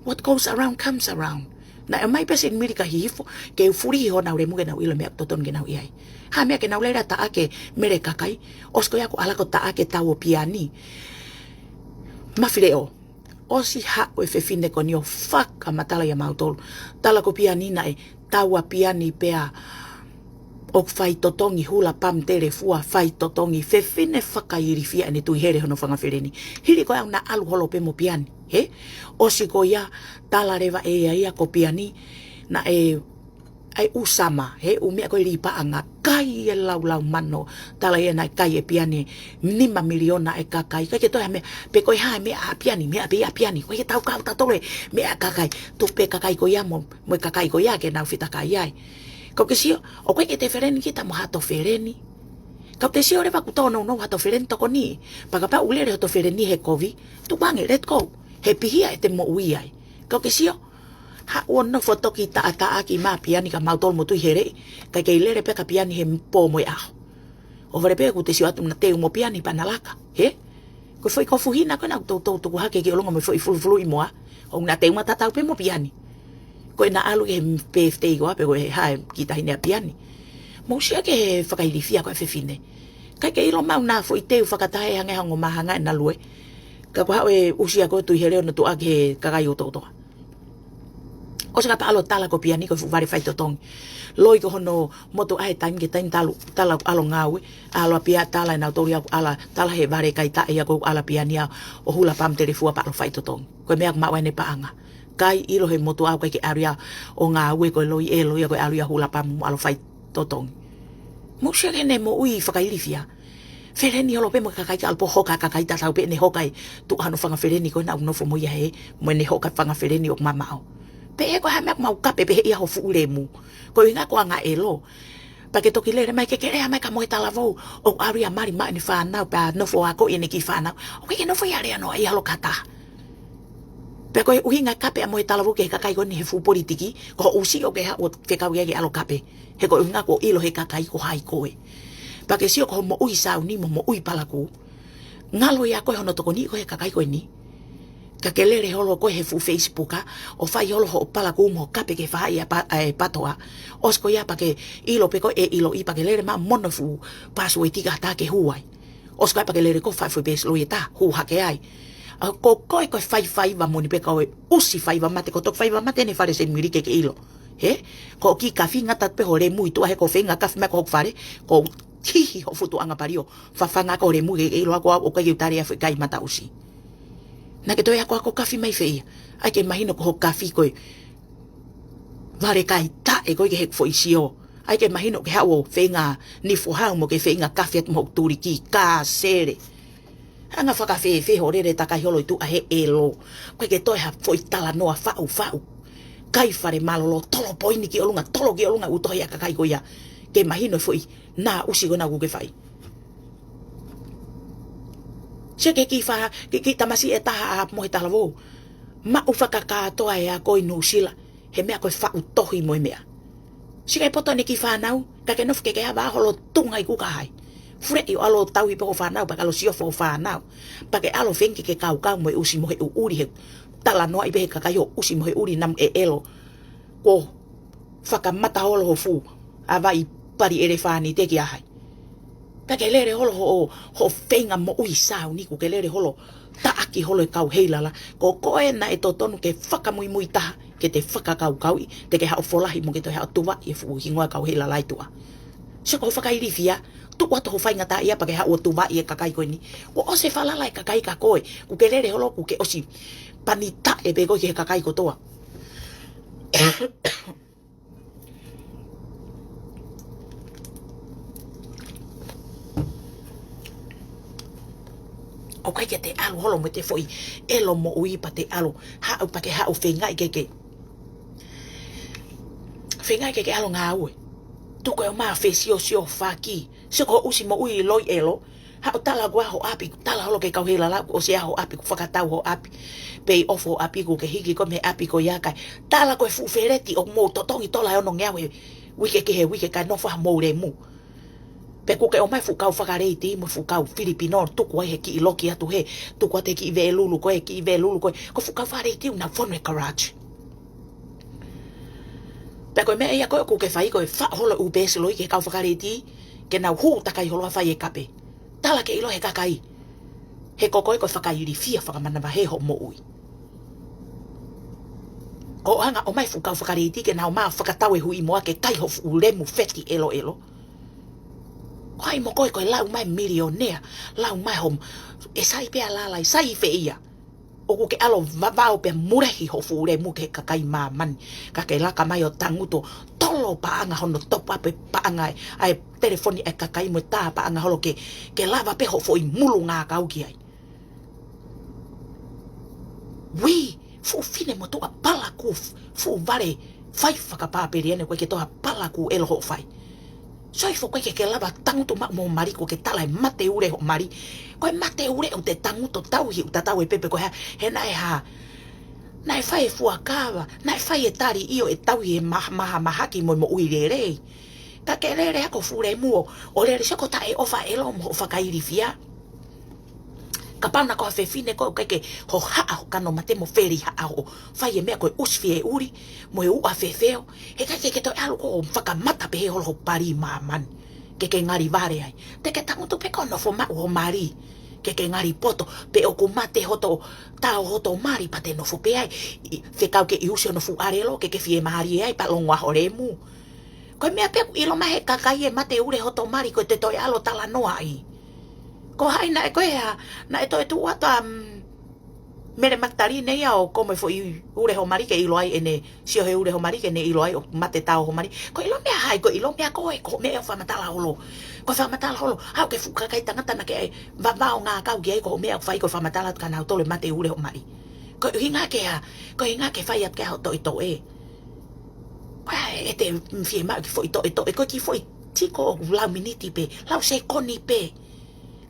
what goes around comes around na mai pe Seinimili Ikahihifo ke furi ho na ure mo ke na ilo me toton ke na ai ha me ke na ule ta ake mere kakai osko ya ko ala ko ta ake tau piani mafileo osi ha o ofefine ko ni o faka matala ya mautol tala ko piani na e tau piani pea o fai totongi hula pam tele fua fai totongi fefine whakairifia ane tui here hono whangafereni hiri ko na alu holo pe mo piani he osi ko ya tala rewa e ia ko piani na ai usama he umia ko lipa anga kai e lau mano tala e na kai e piani 5 miliona e kakai ka ke to me pe ko ha me a piani me a piani ko ke tau ka ta tole me a kakai to pe kakai ko ya mo kakai ko ya ke na fita kai ai ko ke sio o ko ke te fereni kita mo hato fereni ka te sio re ba ku tono no hato fereni to ko ni pa ka pa ulere hato fereni he kovi tu bange let go he pihia e te mo ui ai ko ke sio ha ono foto kita ata aki ma piani ka mautol mo tu here ka ke lere pe ka piani he po mo ya o vere pe ku te sio atu na te mo piani panalaka he ko foi ko fuhina ko na to ha ke longa mo foi fulu i moa o na te ma tata pe mo piani ko na alu ke pefte go pe ko ha kita hine piani mo sia ke whakairifia ko fefine ka ke ilo mau na foi te whakatahe hange hango mahanga na lue ka ko ha usia ko tu here no tu ake kakai o to o se ka alo tala ko piani ko vari fai totong loi ko hono moto ai time ke time tala alo ngawe alo pia tala na autoria ala tala he vari kai ta ia ko ala piani o hula pam telefua pa alo fai totong ko me ma wene pa anga kai ilo he moto au kai ke area o ngawe ko loi ko alo hula pam alo fai totong Musia kene mo ui whakailifia. Fereni holo pe mo kakai alpo hoka kakai tatau pe ne hokai tu anu whanga fereni ko na unofo mo ia he mo ne hoka whanga fereni o mamao. Pe e ko hamak mau kape pe ia ho fuuremu. Ko inga ko anga elo. Pake toki lere mai ke kere mai ka mo talavou o aria mari mai ni whanau pa nofo ako ine ki whanau. O ke nofo ia rea no ai halo kata. Pe ko uhinga kape mo talavou ke kakai ko ni he fu politiki ko usi o ke ha o whekau ia ke alo kape. He ko inga ko ilo he kakai ko hai koe. Pake sio ko mo ui sau ni mo ui palaku. Ngalo ia koe hono toko ni ko he kakai koe ni. Ka ke lere holo koe he fu Facebooka o fai holo ho palaku mo kape ke whai patoa. Osko ia pake ilo peko e ilo i pake lere ma mono fu pasu e tika ta ke huai. Osko ia pake lere ko fai fu bes lo ta hu hake ai. Ko koe koe fai va moni peka oe usi fai va mate ko tok fai va mate ne fare Seinimili ke ilo. He? Ko ki kafi ngata pe hore mui tu he ko fenga kafi me ko fare ko kihe ho futu anga pario fafanga ko re muge e lo ako o ka yutari afi kai mata usi na ke to ya ko kafi mai fei ai ke imagino ko kafi ko vare kai ta e ko ke fo isio ai ke imagino ke hawo fenga ni fo ha mo ke fenga kafi mo turi ki ka sere anga fa kafi fe hore re ta kai holo tu a he elo ko ke to ha fo itala no fa kai fare malolo tolo poini ki olunga tolo ki olunga uto ya kakai ko ya ke imagino foi na usi gona gu ke fai se ke ki fa ki tamasi eta mo eta lavo ma u fakaka to ai a ko inu sila he me ko fa utohi mo me se ke poto ni ki fa nau ka ke no ke ba holo tunga i ku kai fure i alo tau i po fa nau pa ka lo sio fo fa nau pa ke alo fenki ke kau mo usi mo he uri he tala no i be ka yo usi mo he uri nam e elo ko fakamata holo ho fu avai pari ere fani te ki ahai. Ta ke lere holo ho fenga mo ui sau ni ku ke lere holo ta aki holo e kau heilala. Ko koe na e totonu ke whakamui mui taha ke te whakakau kau i te ke hao folahi mo ke te hao tuwa i e fu hingoa kau heilala i tua. Se ko whakairifia tu wato ho whainga ta ia pa ke hao tuwa i e kakai koe ni. Ko ose whalala e kakai ka koe ku ke lere holo ku ke osi panita e pego ki he kakai ko toa. O kai ke te alu holo mo te foi elo mo ui pa te alu ha pa ke ha o fengai ke alu nga ue tu ko ma fe sio faki se ko usi mo ui loi elo ha o tala gua ho api tala holo ke kau hela la o se ho api ku fakatau ho api pe ofo api ku ke hiki ko me api ko ya kai tala ko fu fereti o mo totongi tola ono ngia we ke ka no fa mo re mu pe ku ke o mai fukau whakareiti mo fukau Filipino tuku ai he ki iloki atu he tuku ate ki ve lulu koe ko fukau whareiti una whanu e garage pe koe mea ia koe ku ke whai koe wha holo ubes loi ke kau whakareiti ke nau huu takai holo a whai e kape tala ke ilo he kakai he kokoe koe whakairi fia whakamana he ho mo ui ko anga o mai fukau whakareiti ke nau maa whakatau e hui moa ke kai ho ulemu feti elo Ai mo koe lau mai milionea, lau mai hom, e sai pea lalai, sai fe ia. O ku ke alo vavao pe murehi ho fure mu ke kakai mamani, ka ke laka mai o tanguto, tolo paanga hono topa pe paanga ai telefoni e kakai mo ta paanga holo ke lava pe ho foi mulu ngā kauki ai. Wi, fu fine mo toa palaku, fu vare, fai whakapaperi ene koe ke toa palaku elo ho fai. Soi fo koe ke lava tanguto ma mo mari ko ke tala e mate ure ho mari. Koe mate ure o te tanguto tauhi uta tau e pepe koe he nai ha. Nai fai e fuakawa, nai fai e tari io e tauhi e mahaki mo ui rerei. Ka ke rere ako fure muo, o rere seko ta e ofa elo mo whakairifia. Ka pauna ko ofefine ko ke ho haa ho kano mate mo feri haa ho fai e mea koe usfi e uri mo e ua fefeo he kai ke to alu ko whakamata pe he holo ho pari maman ke ngari vare ai te ke tangutu pe kono fo ma ho mari ke ngari poto pe o kumate hoto tau hoto mari pate no fo pe ai fe kau ke iusio no fu arelo ke fie mari ai pa longwa horemu ko mea pe ilo ma he kakai e mate ure hoto mari ko te to alo tala no ai ko hai na e koe ha, na e toi tu ata Mele matari nei au kome fo I ure ho mari ke iloai ene sio he ure ho mari ke ne iloai o mate tau ho mari ko ilo mea hai ko ilo mea ko me o whamatala holo ko whamatala holo hau ke fuka kai tangata na ke vavao ngā kau ki ai ko mea whai ko whamatala ka nau tole mate ure ho mari ko hinga ke whai at ke hau to ito e te fie mau ki fo ito ko ki fo tiko lau miniti pe lau se koni pe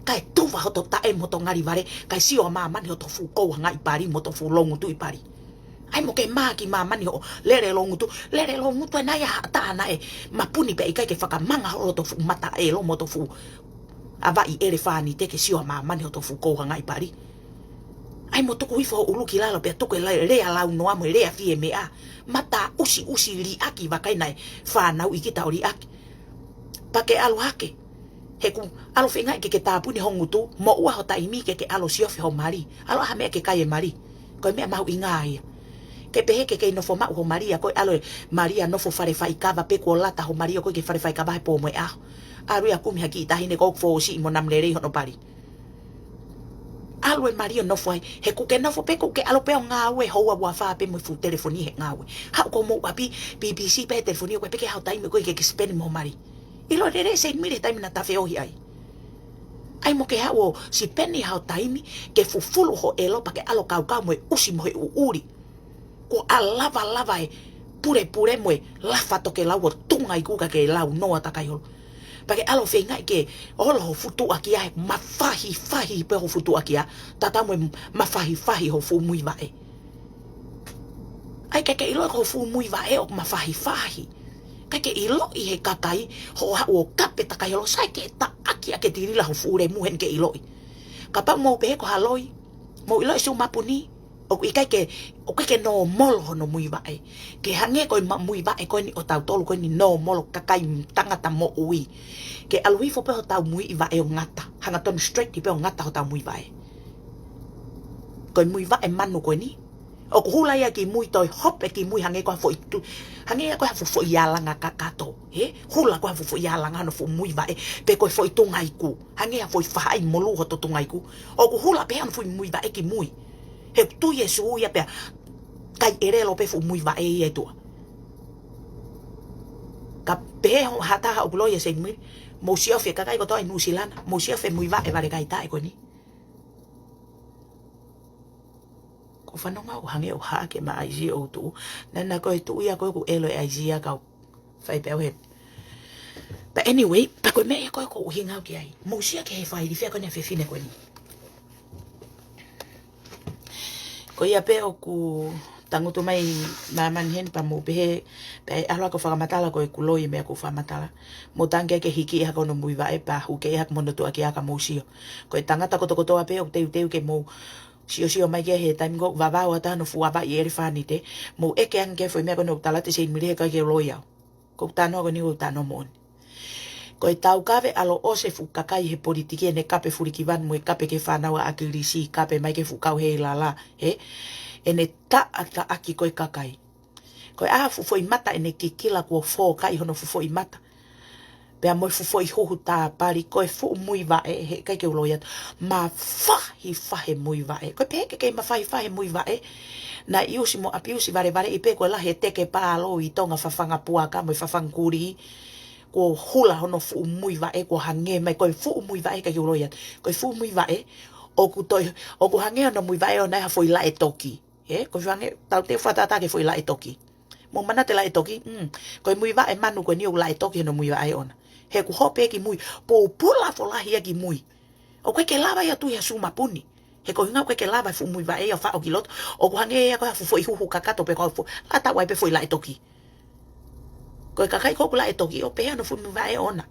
kai tuwa hoto tae moto ngari vare kai sio mani hoto fu ko nga ipari moto fu longu tu ipari ai mo ke maki mani ho lere longu tu na ya ta na e mapuni pe kai ke whakamanga hoto fu mata e lo moto fu ava I elefani te ke sio mani hoto fu ko nga ipari ai mo tuku ifo uluki lalo pe tuku le ala no amo le afie me a mata usi li aki vakai nai fa na ikita ori aki pake alu hake heku alo finga ke tapu ni hongutu mo ua ho taimi ke alo siofi ho mari alo ha me ke kai mari ko me mau ngaahi ke pehe ke no fo ma ho maria ko alo maria no fo fare fai kava pe ko lata ho maria ko ke fare fai kava po mo a aru ya kumi haki tahine ko fo si mo namlere ho no pari alo maria no fo heku ke no fo pe ko ke alo pe ngaawe ho wa fa pe mo fu telefoni he ngaawe ha ko mo api bbc pe telefoni ko pe ke ha taimi ko ke spend mo mari ilo rere Seinimili taimi na tafe ohi ai. Ai mo ke hao si peni hao taimi ke fufulu ho elo pa ke alo kau mo e usi mo e uuri. Ko lava e pure mo e lafa to ke lau o tunga I kuka ke lau noa takai holo. Pa ke alo whenga ke holo ho futu aki ai mafahi pe ho futu aki a. Tata mo e mafahi ho fu mui vae. Ai ke ilo ho fu mui vae o mafahi. Kai ke ilo I he kakai ho kape takai holo sai ke ta aki ake tirila ho fure muhen ke ilo kapa mo pehe ko haloi mo ilo isu mapuni o kai ke no mol ho no mui vae ke hange ko mui vae ko ni o tau tolu ko ni no mol kakai tangata mo ui ke alui fo pe ho tau mui vae o ngata hanga ton straight pe o ngata ho tau mui vae ko mui vae manu ko ni o ko hula ia ki mui toi hop ki mui hange ko fo itu hange ko fo yalanga kakato hula ko fo yalanga no fo mui vae pe ko fo itu ngaiku hange fo fai molu ho to ngaiku o ko hula pe an fo mui vae ki mui he tu yesu ia pe kai erelo pe fo mui vae e tu ka pe ho hata o gloria Seinimili mo sia fe kakai ko to New Zealand mo sia fe mui vae vale kai ta ko ni ko whanonga o hange o hake ma aisi o tu nana ko tu ia ko elo aisi ka fai pe he but anyway pa ko me ko hinga ki ai mo sia ke fai di fe ko ne fe fine ko ni ko ia pe o ku tangutu mai maman hen pa mo pe ala ko whakamatala ko kuloi me ko whakamatala mo tange ke hiki ha ko no mui va e pa hu ke ha mo no tu aki aka mo sio ko tangata ko to pe o teu ke mo sio mai ke he time go vava wata no fuava I elefani te mo e ke ange foi me ko no tala te Seinimili ka ke loya ko tano ko ni ko tano mon ko tau kave alo ose fu kakai he politiki ne kape furikivan mo e kape ke fanawa akilisi kape mai ke fu kau he lala ene ta ata aki ko kakai ko fu foi mata ene kikila ko fo kai hono fu foi mata pe mo fu foi ho ta pari ko fu mui va e kai ke loya ma fahi mui va e ko pe ke ma fahi mui va e na iusi mo apiusi vare I pe ko la he te ke pa lo I tonga fafanga puaka mo fafangkuri ko hula hono fu mui va e ko hange mai ko fu mui va e kai ke loya ko fu mui va e o ku hange no mui va e ona ha foi la e toki ko hange tau te fatata ke foi la e toki mo mana te la e toki ko mui va e manu ko ni o la e toki no mui va e ona he ku hope ki mui po pula fo lahi ki mui o ke lava ya tu ya suma puni he ko hinga ke lava fu mui va e fa o kilot o ku hange ya ko fu hu kakato pe ko fu ata wai pe foi la e toki ko kakai ko la e toki o pe no fu mui va e ona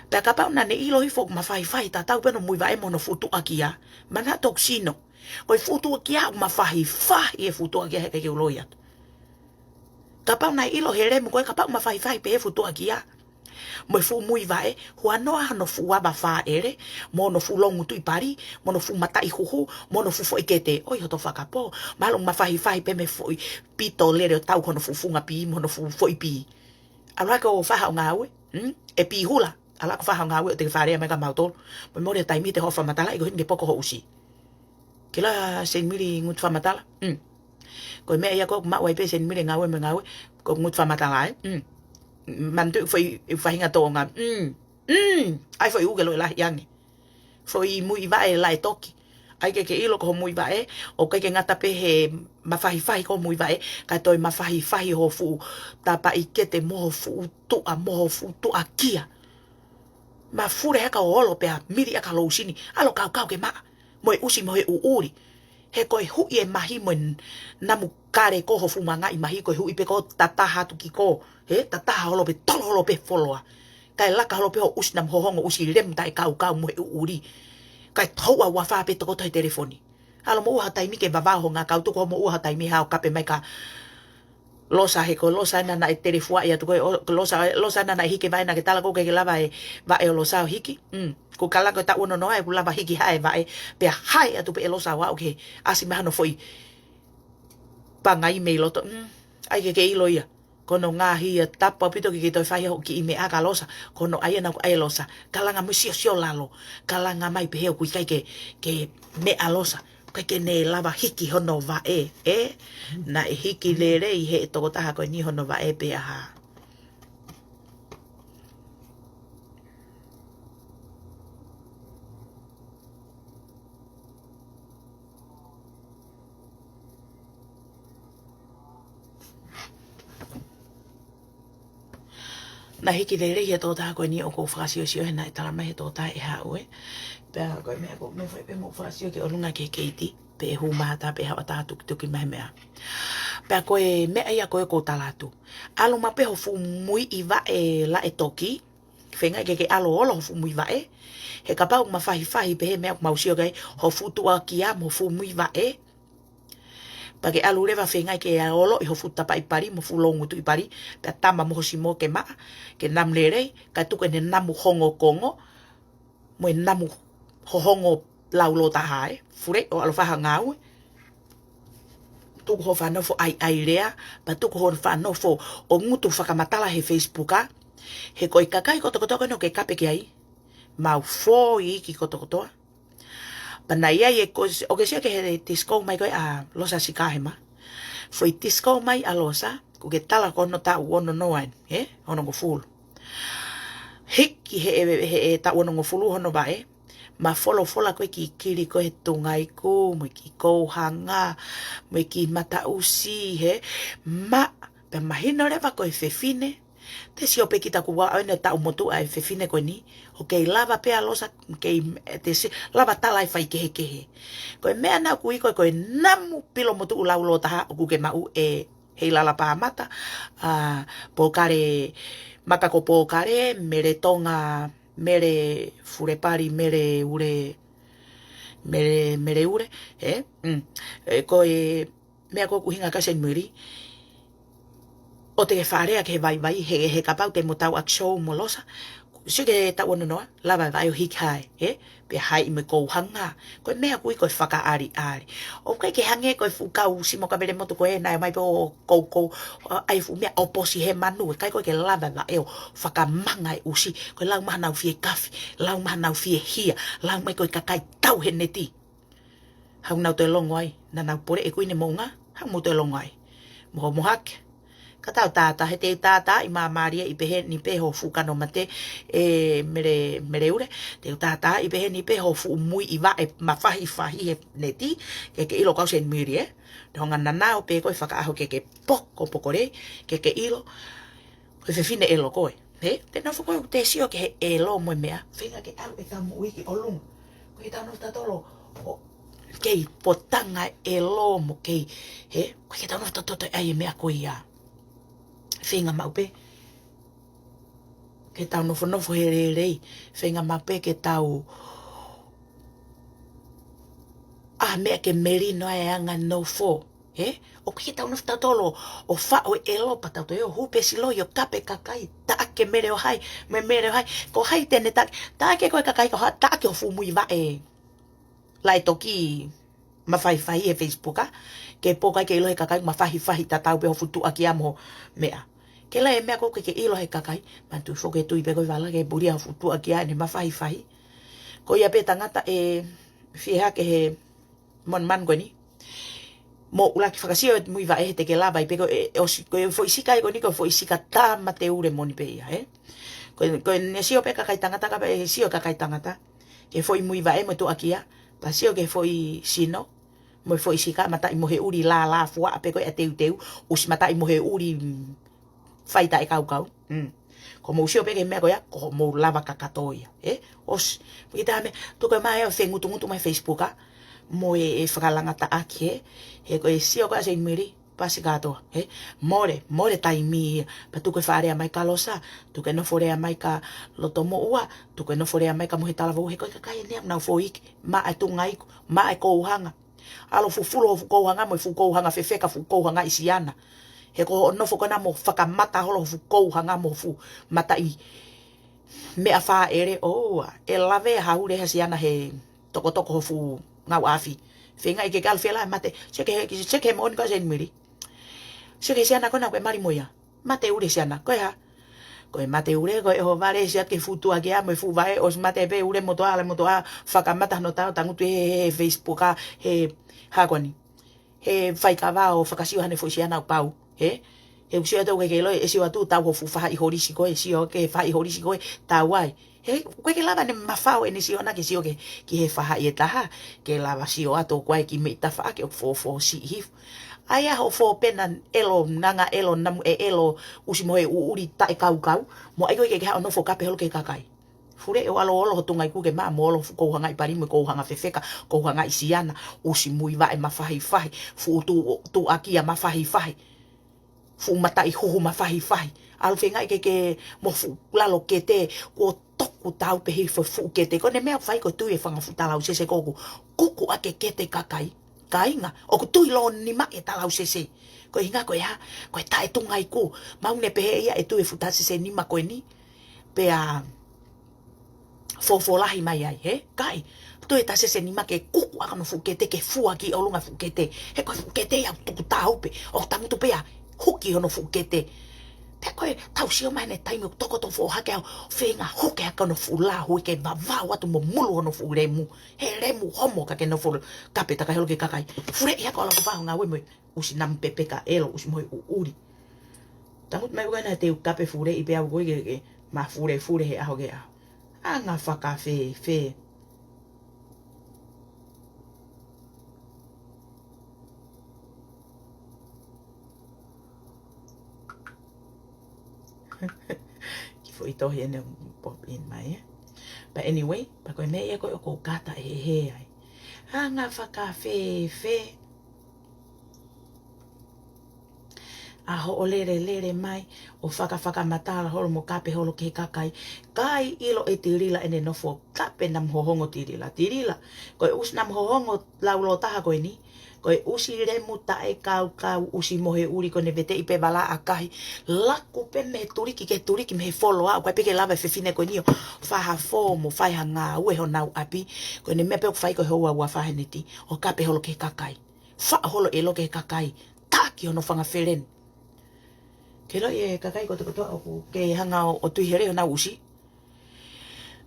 pe kapa na ne ilo I fo ma fai ta tau pe no mui va e mo no futu akia mana toksino ko futu akia ma fai e futu akia he ke loya kapa na ilo here mo ko kapa ma fai pe futu akia mo fu mui vae huanoa no fu aba fa ere mo no fu longu tu ipari mo no fu mata I huhu mo no fu foi kete oi hoto whakapo malo mafahi pe me foi pito lere tau kono fu funga pi mo no fu foi pi ala ko fa ngawe e pi hula ala ko fa ngawe te fa re me ka mautol mo mo re taimi te hofa matala I go hinge poko ho usi ke la Seinimili ngut whamatala. Ko mea ia ko mawai pe Seinimili ngawe ko ngut whamatala mantu foi whahinga tonga. Ai foi ugelo lahi yangi. Foi mui vae lai toki. Ai ke ilo ko mui vae o ke ngata pehe mawhahi ko mui vae ka toi mawhahi ho fu tapa ikete moho fu tu'a kia. Ma fure heka o olo pea miri aka lousini alo kau ke maa moe usi moe uuri he koe hui e mahi moe namu kare ko ho fu manga I mahi koe hui pe ko tataha tuki ko tataha holo pe tolo holo pe foloa kai laka holo pe ho usi nam hohongo usi lem tai kau moe uuri kai toa wafa pe toko toi telefoni alo mo uha taimi ke vavaho nga kau tuko mo uha taimi hao kape mai ka losa he ko losa na e telefua ia tuko losa na hiki vai na ke tala ko ke lava e va e losa hiki ko kala ko ta uno no e lava hiki hae va e pe hae atu pe losa wa okay asi mahano foi pangai me loto ai ke ilo ia kono ngaahi tapa pito ki toi fai ho ki me aga losa kono ai na ko ai losa kala nga musio lalo kala nga mai pe he ku kai ke me alosa ke ne lava hiki hono va na hiki lere I he toko taha ko ni hono va pe aha na hiki lere he toko taha ko ni o ko fasio sio na tala mai he toko taha e ha ue pe ko me foi pe mo fasio ke olunga ke keiti pe hu mata pe ha ta tuki mai mea pe ko me ia ko talatu alo ma pe ho fu mui I va la e toki fenga ke alo olo ho fu mui va he ka pa ma fahi pe me ma usio kai ho fu tu akia mo fu mui va pa ke alu leva fenga ke olo I ho fu tapa I pari mo fu longu tu I pari pe tama mo simo ke ma ke nam lere ka tu ke ne namu hongo kongo mo namu hohongo laulo tahae fure o alo faha ngau tu ho fa no fo ai rea pa tu ho fa no fo o ngutu whakamatala he Facebook he koi kakai kotokotoa no ke kape ki ai mau fo I ki kotokotoa pana ia e ko o ke sia ke he disco mai koi a losa sikahema foi disco mai a losa ku ke tala ko no ta wono no an ono go full hiki he ta wono go full hono ba ma fola ko ki kiri ko he tungai ko mo ki ko hanga mo ki mata usi ma pe mahino leva ko ofefine te si ope kita ku wa ene ta motu a ofefine ko ni okay lava pe alosa ke te si lava tala fai ke ko me ana ku ko namu pilo motu laulo ta ku ke mau he lala pa mata pokare maka ko pokare Mele Tonga Mele furepari Mele ure ko me ako kuhinga ka Seinimili o te wharea ke vai he kapau te motau aksho mo losa si ke ta wono no lava vai o hikai pe hai me ko hanga ko me aku ko whakaari o kai ke hange ko fukau si mo ka bele moto ko na mai po ko ai fu me oposi he manu kai ko ke lava va whakamanga usi ko lang mahana fie kafe lang mahana fie hia lang mai ko kakai tau he neti hau nau te longoi na nau pore e kuine monga hau mo te longoi mo mohak katau tata he te tata I mamaria I pehe ni pehe ho fukano mate mere ure te tata I pehe ni pehe ho fu mui I va mafahi he neti ke ilo kau Seinimili donga nana o pe ko whakaaho ke pokore ke ilo ko fefine elo koe te na fuko te sio ke elo mo mea finga ke alu e tamu wiki olung ko I tano tatolo kei potanga elo mo kei ko ke tano tatoto ai mea ko ia finga maupe ke tau nofo he rei finga maupe ke tau mea ke merino e anga nofo o ke tau nofo tatolo o fa o elo patau to hupe silo yo kape kakai ta ke mere o hai mere o hai ko hai tene ta ke ko kakai ko ta ke o fu mui va lai toki mafai e Facebook ke poka ke ilo he kakai mafai ta tau pe o futu aki amo mea ke la mea ko ke ilo he kakai mantu fo ke tu I pe ko vala ke buria futu aki ane mafai ko ia pe tangata fieha ke he mon man ko ni mo ula ki whakasio mui wa e te ke lava i peko koe fo isika e koni ko fo isika tā ma te ure moni pe ia, koe ne sio pe kakai tangata ka pe sio kakai tangata ke fo i mui wa e mo tu akia pa sio ke fo i sino mo fo isika mata i mo he uri la fua pe koe a teu usi mata i mo he uri faita e kau ko mo sio pe ke mea koe ko mo lava kakatoia os kita me tu koe mai o ngutu mai Facebook mo e whakalanga ta aki he koe sio koe Seinimili pasi katoa more taimi pa tu koe wharea mai ka losa tu koe no whorea mai ka loto mo ua tu koe no whorea mai ka mohe talavu he koe kakai neam nau fo iki ma e tunga iku ma e kouhanga alo fufulo fu kouhanga mo fu kouhanga fefeka fu kouhanga isiana he ko no fo kona mo whakamata holo fu kouhanga mo fu mata i mea wha ere e lave haure hasiana he toko ho fu ngau afi fenga i ke kal fela mate cheke mo ka Seinimili cheke siana kona koe mari moia mate ure siana koe ha koe mate ure koe ho vale sia ke futu ake a mo fu vai os mate pe ure moto a whakamata no tau tangutu he Facebook he hakoni he whaikava o whakasio hane fo siana pau he usio tau ke lo e sio atu tau ho fu fa i horisi koe sio ke fa i horisi koe tau ai he koe ke lava ne mafao e sio na ke sio ke ki he faha i taha ke lava sio ato koe ki me ta fa ke fo si hif aya ho fo pena elo nanga elo nam e elo usimo e uri ta e kau mo ai koe ke ha no fo kape holo ke kakai fure e walo olo tunga i kuke ma mo olo fu kouhanga i parimo kouhanga fefeka kouhanga i siana usimui va e mafahi fu tu akia mafahi fu mata i huhu mafahi alfenga ke mo fu lalo kete ko toku tau pehe fu kete ko ne mea fai ko tu e fanga fu talau sese koku ake kete kakai kainga o ku tu lo ni ma e talau sese ko hinga ko ya ko ta e tunga i ku maune pehe ia e tu e fu ta sese ni ma ko ni pe a fo lahi mai ai kai tu e ta sese ni ma ke kuku aka no fu kete ke fu aki o lunga fu kete he ko fu kete ya tu tau pe o tangu tu pe a huki ono fu kete pe koe tau sio mai ne taimi toko to fo hake au whenga hoke haka no fu la hui ke vava watu mo mulu ono fu remu he remu homo ka ke no fu kape taka helo ke kakai fure ia ko ala ko wahonga we mo usi nam pepe ka elo usi mo uri tamut mai wana te kape fure i pe au koe ke ma fure he aho ke aho anga whaka fe ki fo ito he ne pop in mai but anyway pa koe me ia koe o ko kata he ai anga whaka fe aho o lere mai o whaka matala holo mo kape holo ke kakai kai ilo e tirila ene nofo kape nam hohongo tirila koe us nam hohongo laulo taha koe ni koe usi remu tae kau usi mohe uri kone vete ipe bala akahi laku pe me turiki me he follow out koe peke lava fefine koe nio faha fomo faiha ngā ue ho nau api koe ne mea pe fai koe hoa ua faheneti o kape holo ke kakai fa holo elo ke kakai taki hono whanga feren ke loi e kakai ko te kotoa o ke hanga o tuihere o nau usi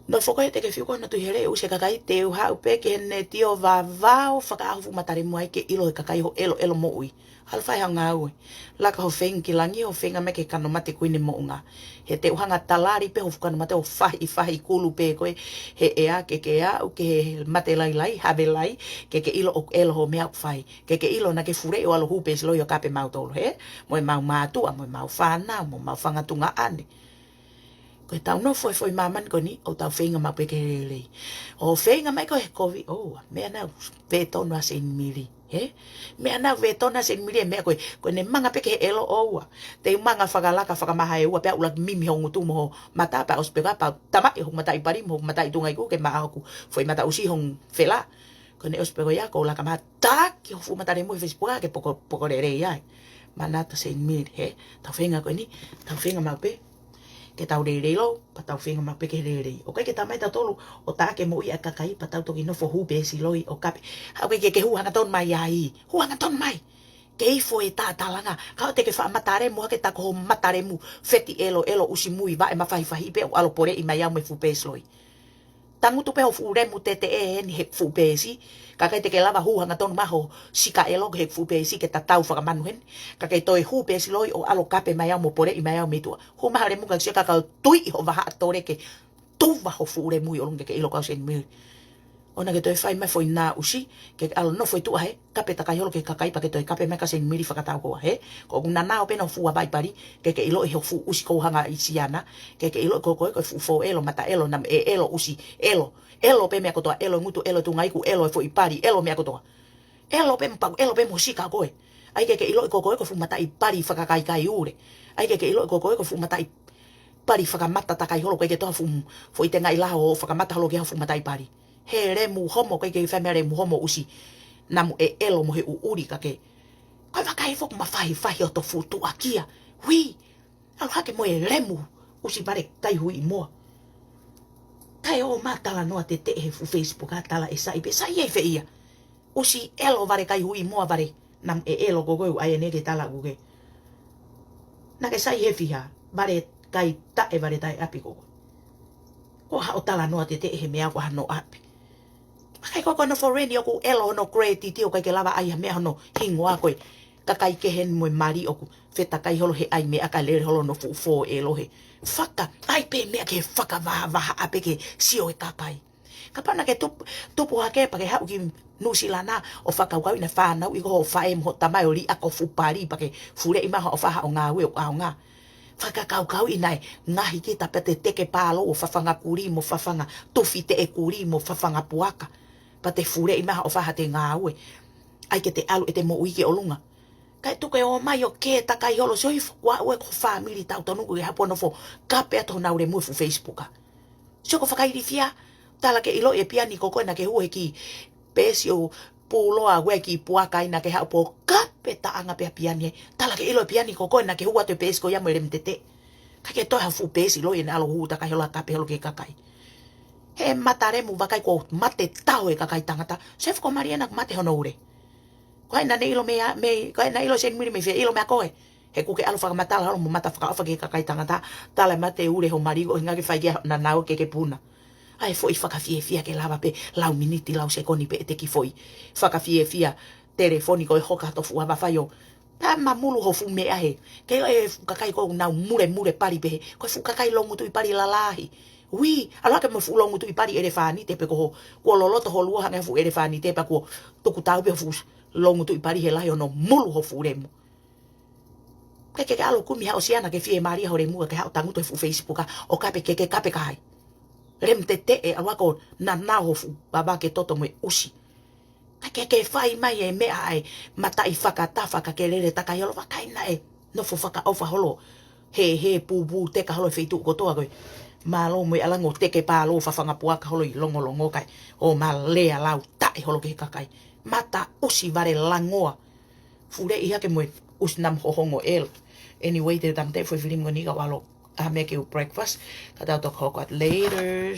no fokoe te ke whiuko na tuihere usi kakai te uha upe ke ne tio vavao whakaahu matare mua ke ilo e kakai ho elo mo ui halwhai hanga ue laka ho whengi langi ho whenga me ke kano mate kuine mo unga he te uhanga talari pe ho whukano mate ho whahi kulu pe koe he ea ke ea uke he mate lai have lai ke ilo o elo ho mea whai ke ilo na ke fure o alo hupe si loi o kape mau tolo mo e mau mātua mo e mau whanau mo mau whangatunga ane koe tau no foi maman ko ni o tau whenga mau peke rei o whenga mai ko he kovi mea nau vetonu a Seinimili mea nau vetonu a Seinimili mea koe ne manga peke he elo oua te manga whakalaka whakamaha e ua pea ulak mimi ho ngutu mo mata pa ospeka pa tamai ho mata i pari mo mata i tunga i ku ke maa aku foi mata usi hong whela ko ne ospeko ya ko ulaka maha taki ho fu mata re mo i Facebook ke poko re rei ai manata Seinimili tau whenga ko ni tau whenga mau pe ke tau rei lo pa tau whenga ma peke rei o kai ke tamai tau tolu o ta ke mo i a kakai pa tau toki no fo hupe si loi o kape hau ke huanga ton mai ai huanga ton mai ke ifo e ta talanga kau te ke wha matare mo ke ta ko matare mu feti elo usi mui va e mawhahi pe o alo pore i mai au me fupe loi tangutu pe ho fu remu te ni he fu pesi kakai te ke lava huhanga tonu maho sika elo he fu pesi ke tatau whakamanu hen kakai toi hu pesi loi o alo kape mai au mo pore i mai au mitua hu maha remu ka sia kakau tui ho vaha atore ke tuva ho fu remu i olunge ke ilo kau Seinimili ona ke toi fai mai foi na usi ke alo no foi tu he kape takai holo ke kakai pa ke toi kape mai ka Seinimili fakatau ko he ko na na o pena fu bai pari ke ilo he fu usi ko hanga isiana ke ilo ko fu fo elo mata elo nam elo usi elo pe me akotoa elo ngutu elo tu ngai ku elo foi pari elo me akotoa elo pe musika koe ai ke ilo ko fu mata i pari fakakai kai ure ai ke ilo ko fu mata i pari fakamata takai holo ke to fu foi tenga ila o fakamata holo ke fu mata i pari he remu homo ke femere mu homo usi namu elo mo he uri ka ke kai vakai fok ma fai o to futu akia hui alo hake mo remu usi bare kai hui mo kai o matala no te fu Facebook atala esa ipe sai e feia usi elo bare kai hui mo bare nam elo gogo ai ne ke tala guge na ke sai he fia bare kai ta e bare tai api gogo ko ha o tala no te me ako no api kai ko no foreign yo ku elo no create ti o kai ke lava ai me no hingwa ko kakai ke hen mo mari o ku feta kai holo he ai me aka le holo no fu elo he faka ai pe me ke faka va ape ke sio e kakai kapana ke tupu hake pa ke ha ki nusilana o faka wa ina fa na i go fa em ho tamai oli ako fu pari pa ke fure i ma o fa o ngaahi o aonga faka kau inai ngaahi ki tapete teke palo o fafanga kuri mo fafanga tufite e kuri mo fafanga puaka pa te fure i maha o whaha te ngāue. Ai ke te alu e te mo uike o lunga. Kai tuke o mai o ke takai holo soi wa ue ko family tau tanuku e hapono fo kape ato naure mui fu Facebooka. Sio ko whakairi fia tala ke ilo e piani koko na ke hue ki pesi o puloa ue ki puaka ina ke hapo kape ta anga pe piani tala ke ilo e piani koko na ke hua te pesi ko ya mo tete. Kai ke toha fu pesi lo e alo hu takai hola kape holo ke kakai. He mataremu wakai ko mate tau e kakai tangata. Sef ko Mariana mate hono ure. Koe na ne ilo koe na ilo Seinimili me fe ilo mea koe. He kuke alo whakamatala halo mo mata whakaofa ke kakai tangata. Tala mate ure ho marigo hinga ke whaigia na nao ke puna. Ai foi whakawhiewhia ke lava pe lau miniti lau sekoni pe te ki foi. Whakawhiewhia telefoni ko e hoka tofu ava whaio. Ta mamulu ho fu mea he. Ke e kakai ko nau mure pari pe he. Koe fu kakai longu tu i pari la lahi. Ui, alo ke mo fulongu tu i pari elefani te pe ko loloto ho lua hanga fu elefani te pa ko tuku tau pe fu longu tu i pari he lai ono mulu ho fu remu. Ke alo kumi ha osiana ke fie maria ho remu ke ha tangu to fu Facebooka o kape kape kai. Rem te e alo ko na ho fu baba ke toto mo usi. Ke fai mai e me ai mata i whakatafa ka ke lere taka yolo wakai na e no fu whaka ofa holo he pu te ka holo feitu ko toa koe. Malo mo alango teke palo fafanga puaka holo i longo kai o malea lau tae holo ke kakai mata usi vare langoa fure iha ke mo usnam hohongo el anyway te tamte foi film ngoni ka walo a make you breakfast kada to hokot later